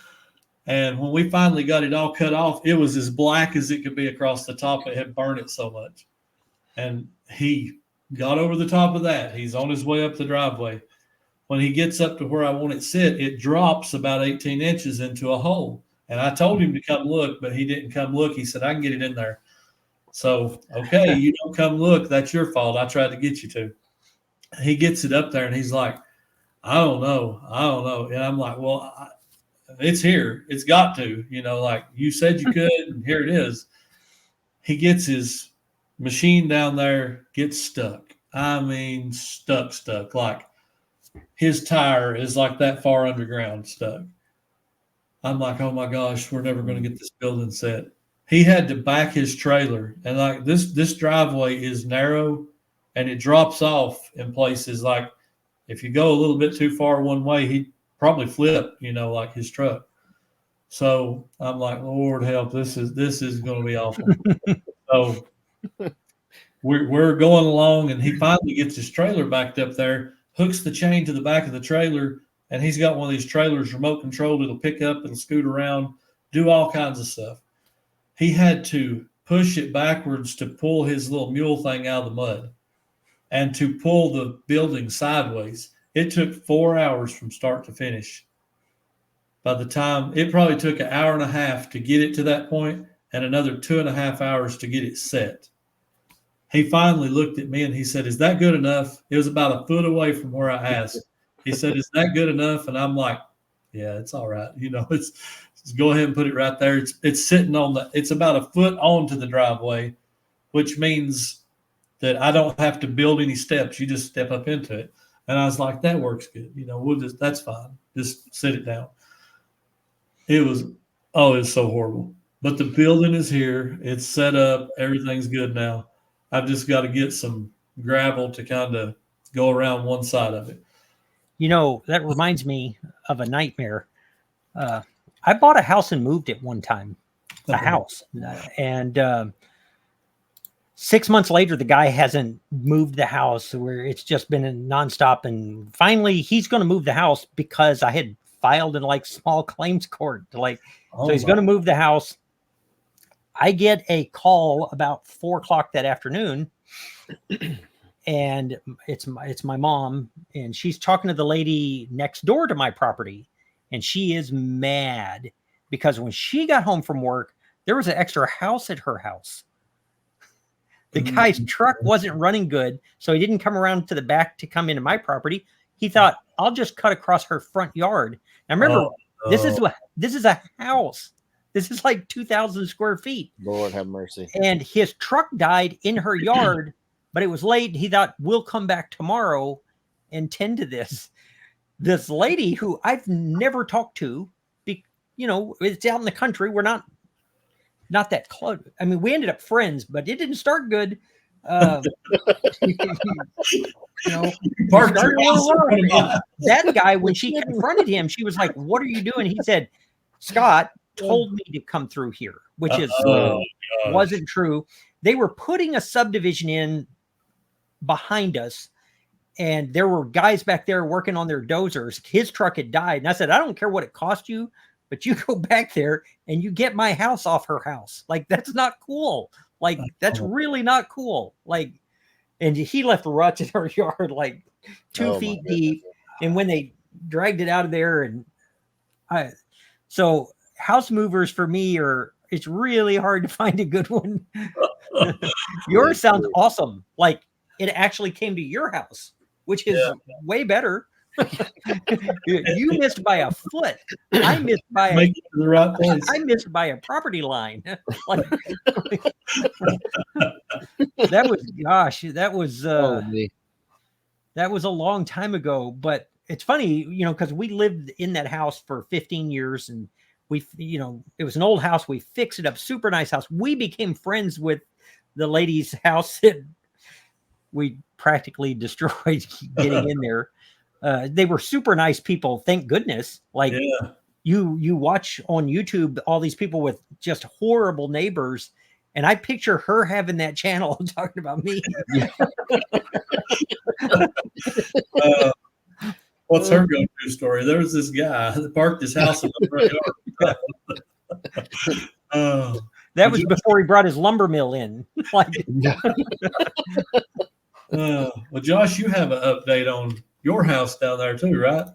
And when we finally got it all cut off, it was as black as it could be across the top. It had burned it so much. And he got over the top of that. He's on his way up the driveway. When he gets up to where I want it sit, it drops about 18 inches into a hole. And I told him to come look, but he didn't come look. He said, I can get it in there. So, okay, you don't come look. That's your fault. I tried to get you to. He gets it up there, and he's like, I don't know. And I'm like, well, it's here. It's got to. Like you said you could, and here it is. He gets his machine down there, gets stuck. I mean, stuck. Like his tire is like that far underground stuck. I'm like, oh my gosh, we're never going to get this building set. He had to back his trailer, and like this driveway is narrow, and it drops off in places. Like if you go a little bit too far one way, he'd probably flip, like his truck. So I'm like, Lord help, this is going to be awful. So we're going along, and he finally gets his trailer backed up there, hooks the chain to the back of the trailer, and he's got one of these trailers remote controlled. It'll pick up, it'll scoot around, do all kinds of stuff. He had to push it backwards to pull his little mule thing out of the mud and to pull the building sideways. It took 4 hours from start to finish. By the time, it probably took an hour and a half to get it to that point and another 2.5 hours to get it set. He finally looked at me and he said, is that good enough? It was about a foot away from where I asked. He said, is that good enough? And I'm like, yeah, it's all right. Just go ahead and put it right there. It's sitting it's about a foot onto the driveway, which means that I don't have to build any steps. You just step up into it. And I was like, that works good. That's fine. Just sit it down. It's so horrible. But the building is here. It's set up. Everything's good now. I've just got to get some gravel to kind of go around one side of it. That reminds me of a nightmare. I bought a house and moved it one time, a house. And 6 months later, the guy hasn't moved the house, where it's just been a nonstop. And finally, he's going to move the house because I had filed in like small claims court. So he's going to move the house. I get a call about 4:00 that afternoon, and it's my mom, and she's talking to the lady next door to my property. And she is mad because when she got home from work, there was an extra house at her house. The guy's truck wasn't running good, so he didn't come around to the back to come into my property. He thought, I'll just cut across her front yard. Now remember, this is a house. This is like 2,000 square feet. Lord have mercy. And his truck died in her yard, but it was late. He thought, we'll come back tomorrow and tend to this. This lady who I've never talked to, it's out in the country. We're not that close. I mean, we ended up friends, but it didn't start good. That guy, when she confronted him, she was like, what are you doing? He said, Scott told me to come through here, which wasn't true. They were putting a subdivision in behind us, and there were guys back there working on their dozers. His truck had died. And I said, I don't care what it cost you, but you go back there and you get my house off her house. Like, that's not cool. Like, that's really not cool. Like, and he left ruts in her yard, like 2 feet deep. And when they dragged it out of there, so house movers for me it's really hard to find a good one. Yours sounds awesome. Like, it actually came to your house, which is way better. You missed by a foot. I missed by Make it to the right place. I missed by a property line. Like, that was a long time ago. But it's funny, because we lived in that house for 15 years, and it was an old house. We fixed it up, super nice house. We became friends with the lady's house that we practically destroyed getting in there. They were super nice people, thank goodness. Like, you watch on YouTube all these people with just horrible neighbors, and I picture her having that channel talking about me. What's her go-to story? There was this guy that parked his house in the front yard. That was before he brought his lumber mill in. Well, Josh, you have an update on your house down there too, right?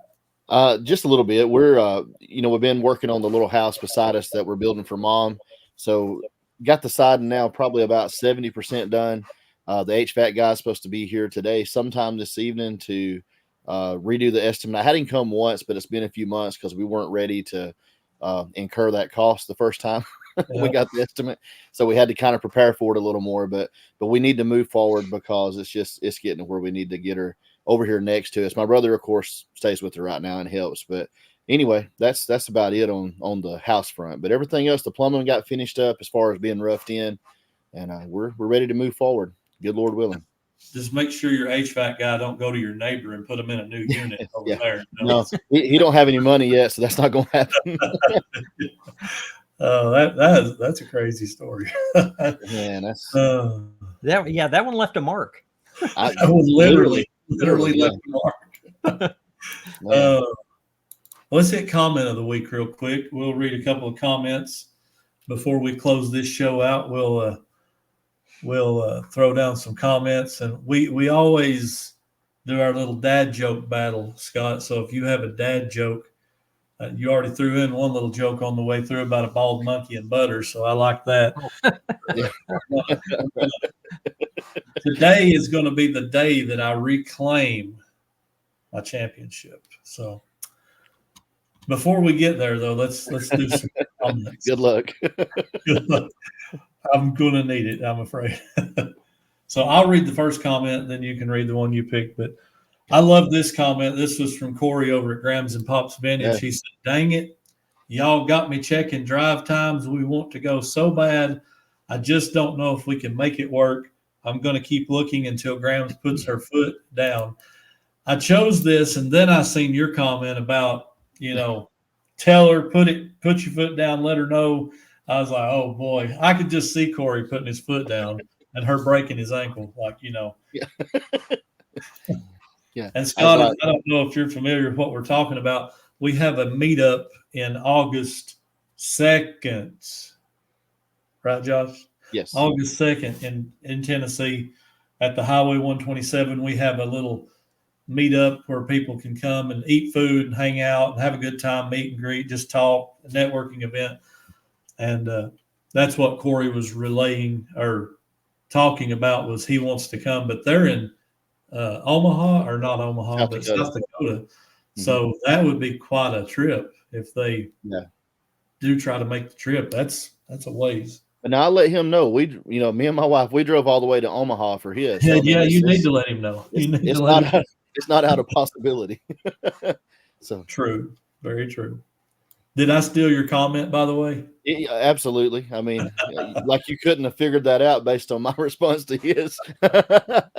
Just a little bit. We're, we've been working on the little house beside us that we're building for Mom. So got the siding now probably about 70% done. The HVAC guy is supposed to be here today sometime this evening to redo the estimate. I had him come once, but it's been a few months because we weren't ready to incur that cost the first time we got the estimate. So we had to kind of prepare for it a little more, but we need to move forward because it's getting to where we need to get her over here next to us. My brother, of course, stays with her right now and helps. But anyway, that's about it on the house front. But everything else, the plumbing got finished up as far as being roughed in, and we're ready to move forward. Good Lord willing. Just make sure your HVAC guy don't go to your neighbor and put him in a new unit over there. No, he don't have any money yet, so that's not going to happen. Oh, that's a crazy story. Man, that's that one left a mark. I was literally left a mark. Let's hit comment of the week real quick. We'll read a couple of comments before we close this show out. We'll throw down some comments, and we always do our little dad joke battle, Scott. So if you have a dad joke, you already threw in one little joke on the way through about a bald monkey and butter, so I like that. Today is going to be the day that I reclaim my championship. So before we get there, though, let's do some comments. Good luck. Good luck. I'm going to need it, I'm afraid. So I'll read the first comment, then you can read the one you picked. But I love this comment. This was from Corey over at Grams and Pop's Vintage. Yeah. He said, "Dang it, y'all got me checking drive times. We want to go so bad. I just don't know if we can make it work. I'm going to keep looking until Grams puts her foot down." I chose this, and then I seen your comment about, tell her, put your foot down, let her know. I was like, oh boy, I could just see Corey putting his foot down and her breaking his ankle, Yeah. Yeah. And Scott, I don't know if you're familiar with what we're talking about. We have a meetup in August 2nd, right, Josh? Yes. August 2nd in Tennessee at the Highway 127. We have a little meetup where people can come and eat food and hang out and have a good time, meet and greet, just talk, a networking event. And that's what Corey was relaying or talking about, was he wants to come, but they're in Omaha, or not Omaha, but South Dakota. Mm-hmm. So that would be quite a trip if they do try to make the trip. That's a ways. And I'll let him know. Me and my wife, we drove all the way to Omaha for his. So, you need to let him know. It's not out of possibility. So true. Very true. Did I steal your comment, by the way? Yeah, absolutely. I mean, like you couldn't have figured that out based on my response to his. But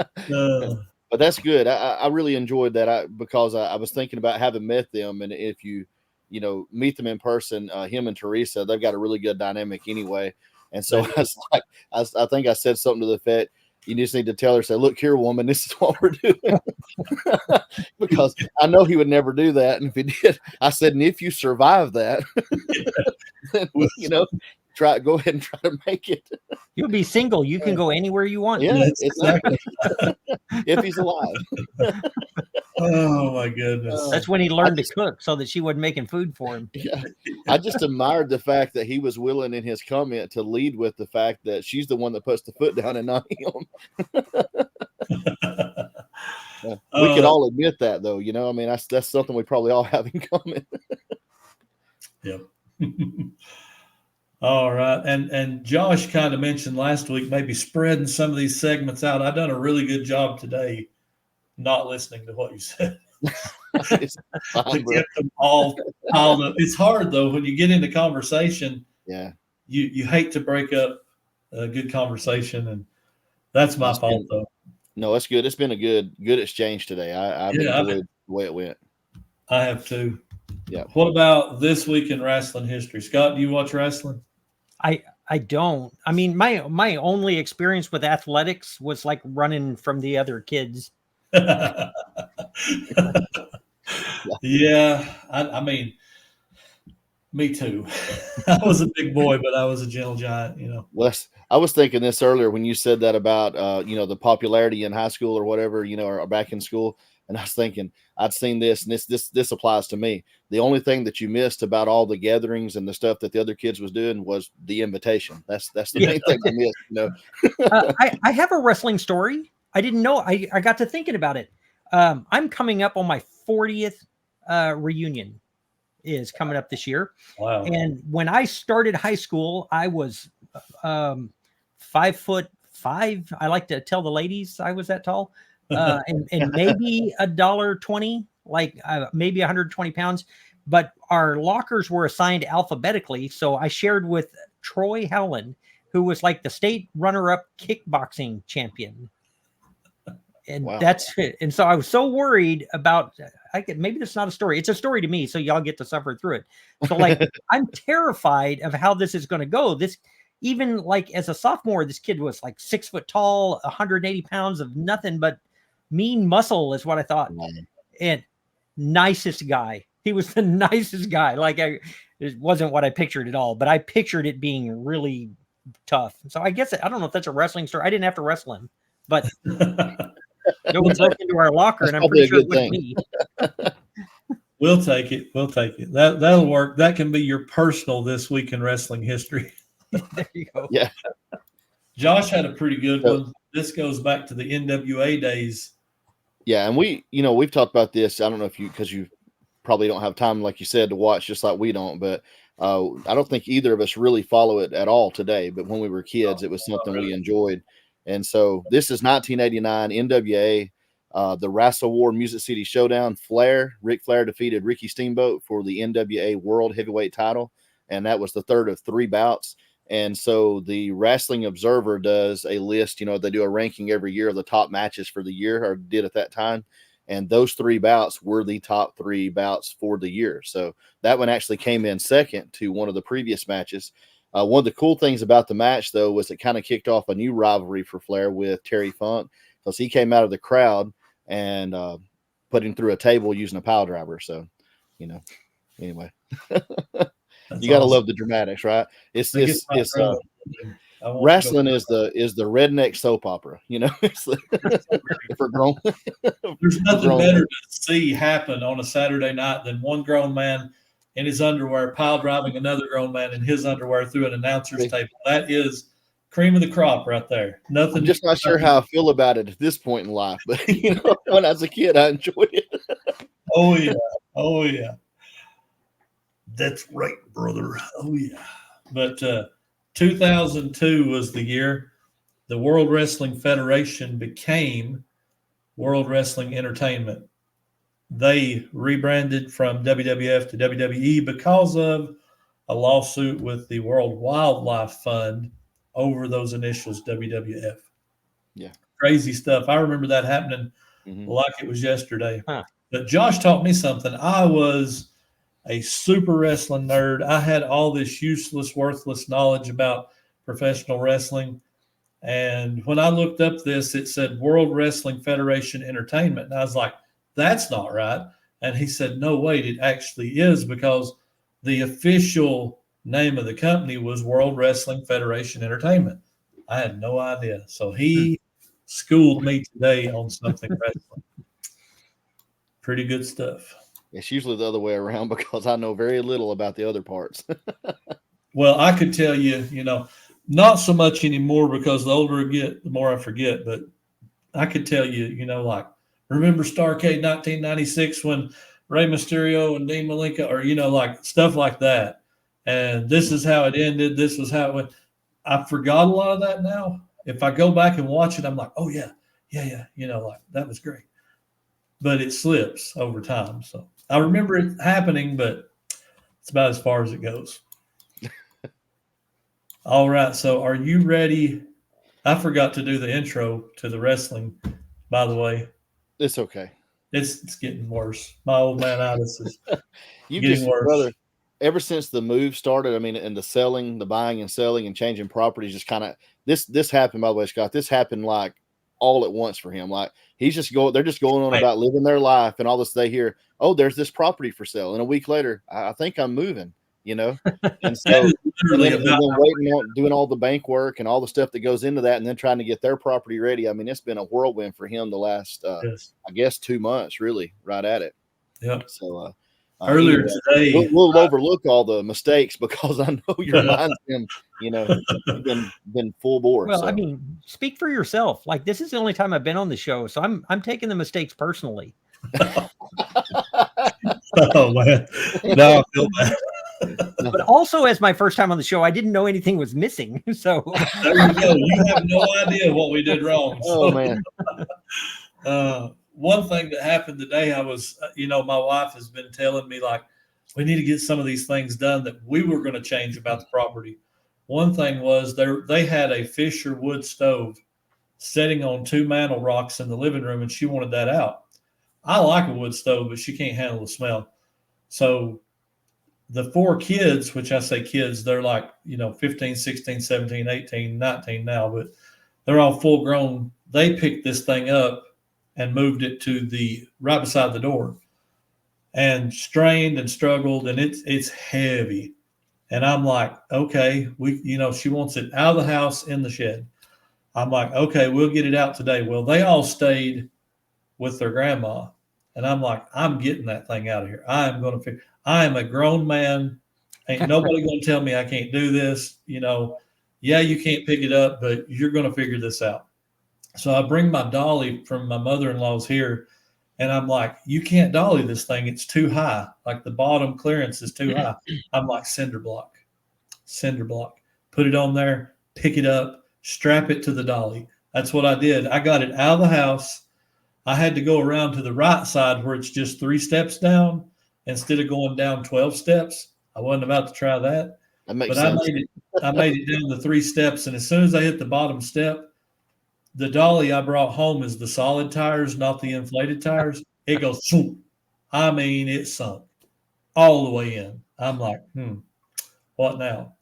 that's good. I really enjoyed that because I was thinking about having met them. And if you meet them in person, him and Teresa, they've got a really good dynamic anyway. And so I think I said something to the effect, you just need to tell her, say, look here, woman, this is what we're doing. Because I know he would never do that. And if he did, I said, and if you survive that, then, go ahead and try to make it. You'll be single. You can go anywhere you want. Yeah, exactly. If he's alive. Oh my goodness. That's when he learned to cook so that she wasn't making food for him. Yeah. I just admired the fact that he was willing in his comment to lead with the fact that she's the one that puts the foot down and not him. We could all admit that, though. You know, I mean, that's something we probably all have in common. Yep. All right. And Josh kind of mentioned last week maybe spreading some of these segments out. I've done a really good job today not listening to what you said. It's fine, to get them all piled up. It's hard, though, when you get into conversation. Yeah. You hate to break up a good conversation, and that's my fault, though. No, that's good. It's been a good exchange today. I've enjoyed the way it went. I have too. Yeah. What about this week in wrestling history? Scott, do you watch wrestling? I don't. I mean, my only experience with athletics was like running from the other kids. Yeah. I mean, me too. I was a big boy, but I was a gentle giant, you know. Well, I was thinking this earlier when you said that about, you know, the popularity in high school or whatever, you know, or back in school. And I was thinking, I'd seen this, and this applies to me. The only thing that you missed about all the gatherings and the stuff that the other kids was doing was the invitation. That's the main thing I missed. You know, I have a wrestling story. I didn't know. I got to thinking about it. I'm coming up on my 40th reunion is coming up this year. Wow. And when I started high school, I was 5'5". I like to tell the ladies I was that tall. And maybe $1.20, like maybe 120 pounds, but our lockers were assigned alphabetically. So I shared with Troy Howland, who was like the state runner-up kickboxing champion. And that's it. And so I was so worried about, maybe that's not a story. It's a story to me. So y'all get to suffer through it. So like, I'm terrified of how this is going to go. Even like as a sophomore, this kid was like 6 foot tall, 180 pounds of nothing but mean muscle is what I thought. And nicest guy. He was the nicest guy. Like it wasn't what I pictured at all, but I pictured it being really tough. So I guess, I don't know if that's a wrestling story. I didn't have to wrestle him, but no one broke into our locker, and I'm pretty sure it wouldn't be. We'll take it. We'll take it. That'll work. That can be your personal this week in wrestling history. There you go. Yeah. Josh had a pretty good one. This goes back to the NWA days. Yeah, and we've talked about this. I don't know if because you probably don't have time, like you said, to watch just like we don't, but I don't think either of us really follow it at all today. But when we were kids, it was something we enjoyed. And so this is 1989 NWA, the Wrestle War Music City Showdown. Ric Flair defeated Ricky Steamboat for the NWA World Heavyweight title, and that was the third of 3 bouts. And so the Wrestling Observer does a list, they do a ranking every year of the top matches for the year, or did at that time. And those 3 bouts were the top 3 bouts for the year. So that one actually came in second to one of the previous matches. One of the cool things about the match, though, was it kind of kicked off a new rivalry for Flair with Terry Funk, because he came out of the crowd and put him through a table using a pile driver. So, anyway. You got to love the dramatics, right? Wrestling is the redneck soap opera, It's for grown. There's nothing better to see happen on a Saturday night than one grown man in his underwear pile driving another grown man in his underwear through an announcer's table. That is cream of the crop right there. Nothing. I'm just not sure how I feel about it at this point in life, but when I was a kid, I enjoyed it. Oh yeah. That's right, brother. Oh, yeah. But 2002 was the year the World Wrestling Federation became World Wrestling Entertainment. They rebranded from WWF to WWE because of a lawsuit with the World Wildlife Fund over those initials, WWF. Yeah. Crazy stuff. I remember that happening like it was yesterday. Huh. But Josh taught me something. I was a super wrestling nerd. I had all this useless, worthless knowledge about professional wrestling. And when I looked up this, it said World Wrestling Federation Entertainment. And I was like, that's not right. And he said, no, wait, it actually is, because the official name of the company was World Wrestling Federation Entertainment. I had no idea. So he schooled me today on something wrestling. Pretty good stuff. It's usually the other way around, because I know very little about the other parts. Well, I could tell you, not so much anymore, because the older I get, the more I forget. But I could tell you, like, remember Starrcade 1996 when Rey Mysterio and Dean Malenko, or, like stuff like that. And this is how it ended. This was how it went. I forgot a lot of that now. If I go back and watch it, I'm like, oh, yeah. Like that was great. But it slips over time. So I remember it happening, but it's about as far as it goes. All right. So are you ready? I forgot to do the intro to the wrestling, by the way. It's okay. It's getting worse. My old man-itis is getting worse. Brother, ever since the move started, I mean, and the buying and selling and changing properties, just kind of this happened, by the way, Scott. This happened like all at once for him. Like they're just going on about living their life, and all this they hear, oh, there's this property for sale. And a week later, I think I'm moving, And so and then waiting on doing all the bank work and all the stuff that goes into that, and then trying to get their property ready. I mean, it's been a whirlwind for him the last I guess 2 months, really, right at it. Yep. So earlier today, we'll overlook all the mistakes because I know your mind's been, been full bore. Well, so. I mean, speak for yourself. Like, this is the only time I've been on the show, so I'm taking the mistakes personally. Oh man, no, I feel bad. But also, as my first time on the show, I didn't know anything was missing. So there you go. You have no idea what we did wrong. Oh man. One thing that happened today, I was, my wife has been telling me, like, we need to get some of these things done that we were going to change about the property. One thing was they had a Fisher wood stove sitting on 2 mantle rocks in the living room, and she wanted that out. I like a wood stove, but she can't handle the smell. So the 4 kids, which I say kids, they're like, 15, 16, 17, 18, 19 now, but they're all full grown. They picked this thing up and moved it to right beside the door, and strained and struggled, and it's heavy. And I'm like, okay, she wants it out of the house in the shed. I'm like, okay, we'll get it out today. Well, they all stayed with their grandma, and I'm like, I'm getting that thing out of here. I am a grown man. Ain't nobody going to tell me I can't do this. Yeah, you can't pick it up, but you're going to figure this out. So I bring my dolly from my mother-in-law's here, and I'm like, you can't dolly this thing. It's too high. Like the bottom clearance is too high. I'm like, cinder block. Put it on there, pick it up, strap it to the dolly. That's what I did. I got it out of the house. I had to go around to the right side where it's just 3 steps down instead of going down 12 steps. I wasn't about to try that. That makes sense. I made it down the 3 steps, and as soon as I hit the bottom step, the dolly I brought home is the solid tires, not the inflated tires. It goes, swoop. I mean, it sunk all the way in. I'm like, what now?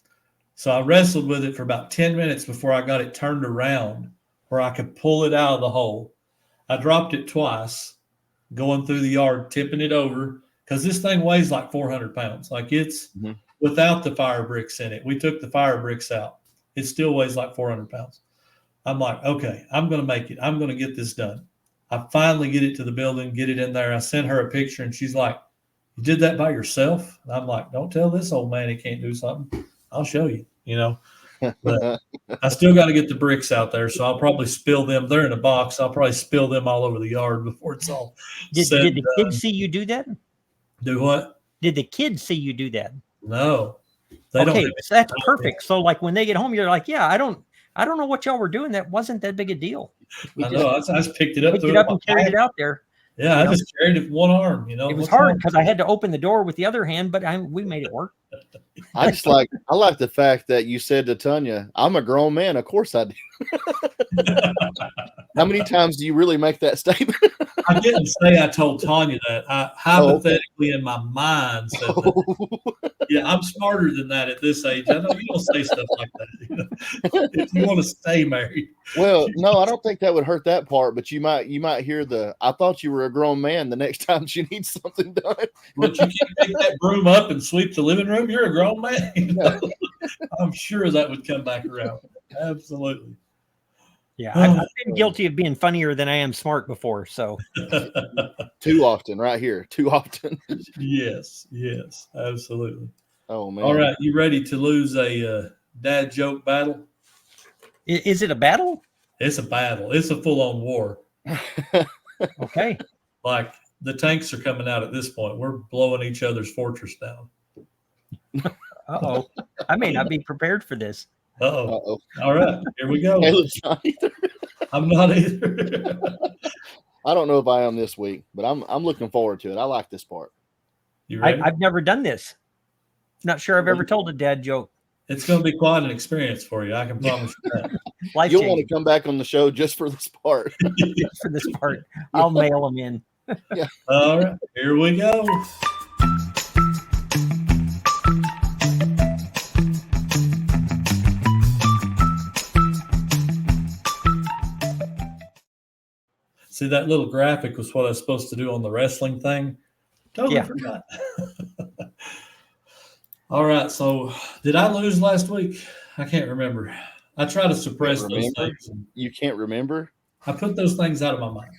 So I wrestled with it for about 10 minutes before I got it turned around where I could pull it out of the hole. I dropped it twice, going through the yard, tipping it over, because this thing weighs like 400 pounds. Like it's without the fire bricks in it. We took the fire bricks out. It still weighs like 400 pounds. I'm like, okay, I'm going to make it. I'm going to get this done. I finally get it to the building, get it in there. I sent her a picture, and she's like, you did that by yourself? And I'm like, don't tell this old man he can't do something. I'll show you, But I still got to get the bricks out there, so I'll probably spill them. They're in a box. I'll probably spill them all over the yard before it's all Did the kids see you do that? Do what? Did the kids see you do that? No. They don't. So that's perfect. So like when they get home, you're like, yeah, I don't know what y'all were doing. That wasn't that big a deal. I know. I just picked it up. And carried it out there. Yeah, I just carried it with one arm. It was hard because I had to open the door with the other hand, but we made it work. I like the fact that you said to Tanya, I'm a grown man. Of course I do. How many times do you really make that statement? I didn't say I told Tanya that. I hypothetically in my mind said that. Yeah, I'm smarter than that at this age. I know you don't say stuff like that. If you want to stay married. Well, no, I don't think that would hurt that part, but you might hear I thought you were a grown man the next time she needs something done. But you can't pick that broom up and sweep the living room. You're a grown man. I'm sure that would come back around. Absolutely. Yeah, I've been guilty of being funnier than I am smart before. So too often, right here, too often. Yes, absolutely. Oh man! All right, you ready to lose a dad joke battle? Is it a battle? It's a battle. It's a full-on war. Okay. Like the tanks are coming out at this point. We're blowing each other's fortress down. Uh-oh. I may not be prepared for this. Uh-oh. All right, here we go. Caleb's not either. I'm not either. I don't know if I am this week, but I'm looking forward to it. I like this part. You ready? I've never done this. Not sure I've ever told a dad joke. It's going to be quite an experience for you. I can promise you that. Life-changing. You'll want to come back on the show just for this part. Just for this part. I'll mail them in. Yeah. All right, here we go. See, that little graphic was what I was supposed to do on the wrestling thing. Totally forgot. All right, so did I lose last week? I can't remember. I try to suppress those things. You can't remember? I put those things out of my mind.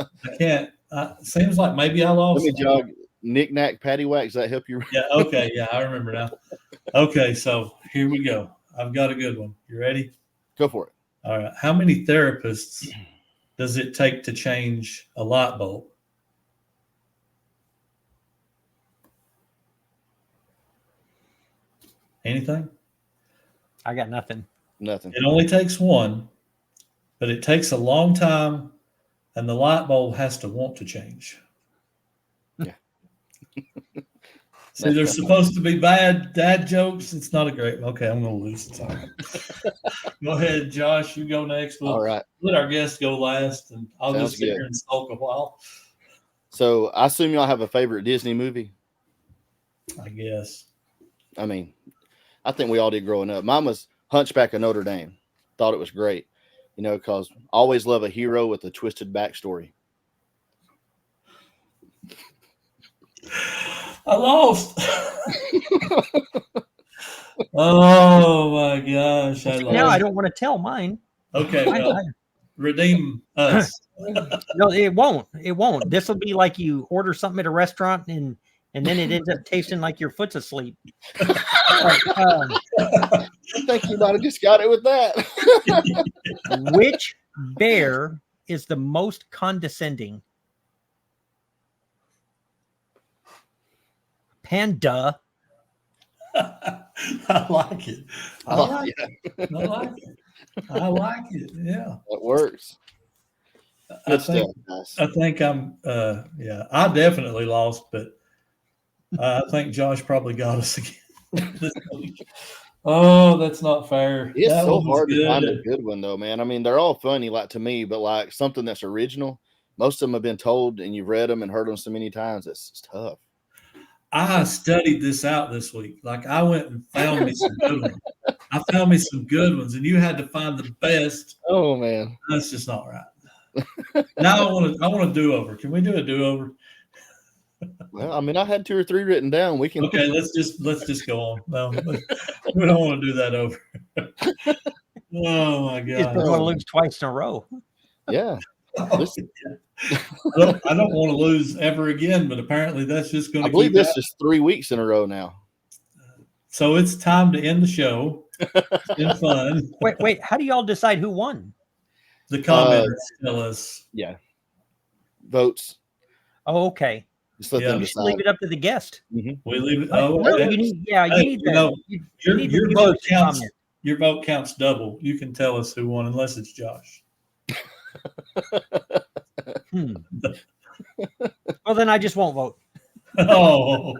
I can't. Seems like maybe I lost. Let me jog. Knick-knack, paddywhack. Does that help you? Yeah, okay. Yeah, I remember now. Okay, so here we go. I've got a good one. You ready? Go for it. All right. How many therapists does it take to change a light bulb? Anything? I got nothing. Nothing. It only takes one, but it takes a long time, and the light bulb has to want to change. Yeah. See, there's supposed to be bad dad jokes. It's not a great. Okay, I'm going to lose the time. Go ahead, Josh. You go next. All right. Let our guest go last, and I'll Sounds just sit here and sulk a while. So I assume y'all have a favorite Disney movie? I guess. I mean, I think we all did growing up. Mine was Hunchback of Notre Dame. Thought it was great, because always love a hero with a twisted backstory. I lost. Oh my gosh! I lost. Now I don't want to tell mine. Okay, well, redeem us. No, it won't. It won't. This will be like you order something at a restaurant and then it ends up tasting like your foot's asleep. I think you might have just got it with that. Which bear is the most condescending? Panda. I like it. I like it. I like it. Yeah. It works. I think I'm I definitely lost, but I think Josh probably got us again this week. Oh, that's not fair. It's that so hard to find a good one though, man. I mean, they're all funny, like to me, but like something that's original. Most of them have been told and you've read them and heard them so many times. It's tough. I studied this out this week. Like I went and found me some good ones. I found me some good ones, and you had to find the best. Oh man, that's just not right. Now I want a do-over. Can we do a do-over? Well, I mean, I had 2 or 3 written down. We can. Okay, let's just go on. No, we don't want to do that over. Oh my god! You just want to lose twice in a row. Yeah. I don't want to lose ever again, but apparently that's just going to. I believe this is 3 weeks in a row now. So it's time to end the show. It's been fun. Wait. How do y'all decide who won? The commenters tell us. Yeah. Votes. Oh, okay. Just let them decide. Leave it up to the guest. Mm-hmm. We leave it. You need your vote counts. Your vote counts double. You can tell us who won, unless it's Josh. Well, then I just won't vote. Oh,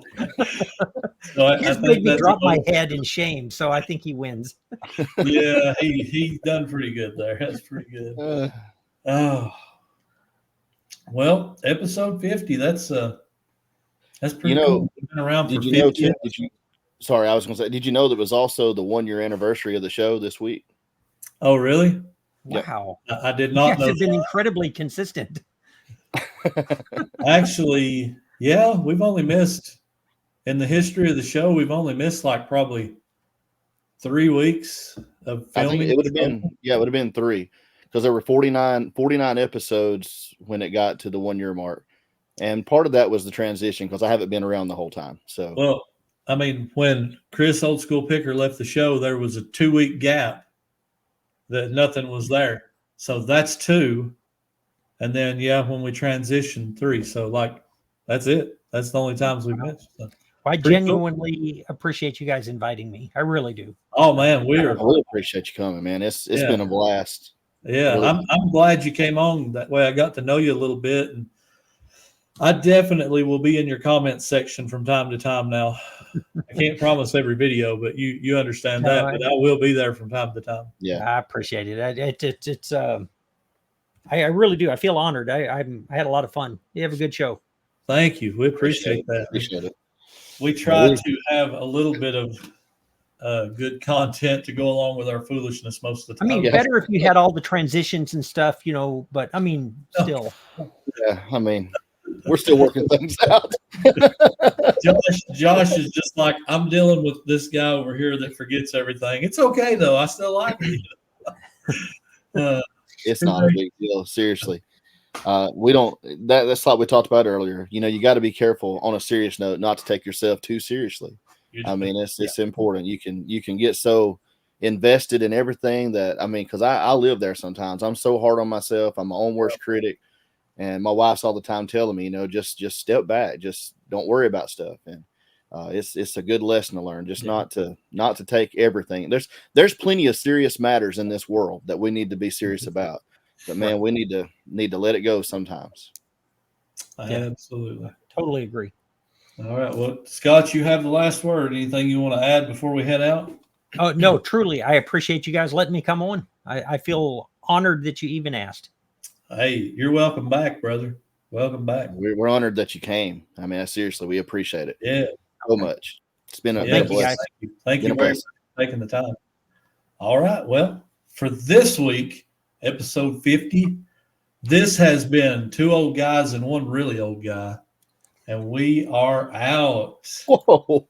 so I just made me drop my head in shame. So I think he wins. Yeah, he done pretty good there. That's pretty good. Oh, well, episode 50. That's pretty cool. We've been around for 50. Sorry, I was going to say, did you know that it was also the 1-year anniversary of the show this week? Oh, really? Wow. I did not know. It's been incredibly consistent. Actually, yeah, we've only missed in the history of the show. We've only missed like probably 3 weeks of filming. I think it would have been 3 because there were 49 episodes when it got to the 1-year mark. And part of that was the transition because I haven't been around the whole time. So, well, I mean, when Chris Old School Picker left the show, there was a 2-week gap that nothing was there. So that's 2. And then, when we transition 3. So like, that's it. That's the only times we've missed. So, I pretty genuinely appreciate you guys inviting me. I really do. Oh man, I really appreciate you coming, man. It's been a blast. Yeah, Really. I'm glad you came on. That way I got to know you a little bit, and I definitely will be in your comments section from time to time now. I can't promise every video, but you understand that. But I will be there from time to time. Yeah, I appreciate it. It's I really do. I feel honored. I had a lot of fun. You have a good show. Thank you. We appreciate that. Appreciate it. We try to have a little bit of good content to go along with our foolishness most of the time. I mean, better if you had all the transitions and stuff, but I mean, still. Yeah, I mean, we're still working things out. Josh is just like, I'm dealing with this guy over here that forgets everything. It's okay though. I still like it. It's not a big deal. Seriously. We don't, that's like we talked about earlier. You got to be careful on a serious note, not to take yourself too seriously. I mean, it's important. You can get so invested in everything that, I mean, cause I live there sometimes. I'm so hard on myself. I'm my own worst critic. And my wife's all the time telling me, just step back, just don't worry about stuff. And it's a good lesson to learn, just not to take everything. There's plenty of serious matters in this world that we need to be serious about. But man, we need to let it go sometimes. Absolutely. Totally agree. All right. Well, Scott, you have the last word. Anything you want to add before we head out? Oh, no, truly. I appreciate you guys letting me come on. I feel honored that you even asked. Hey, you're welcome back, brother. Welcome back. We're honored that you came. I mean, seriously, we appreciate it. Yeah. So much. It's been a thank you, guys. Thank you very much for taking the time. All right. Well, for this week, episode 50, this has been 2 old guys and 1 really old guy. And we are out. Whoa.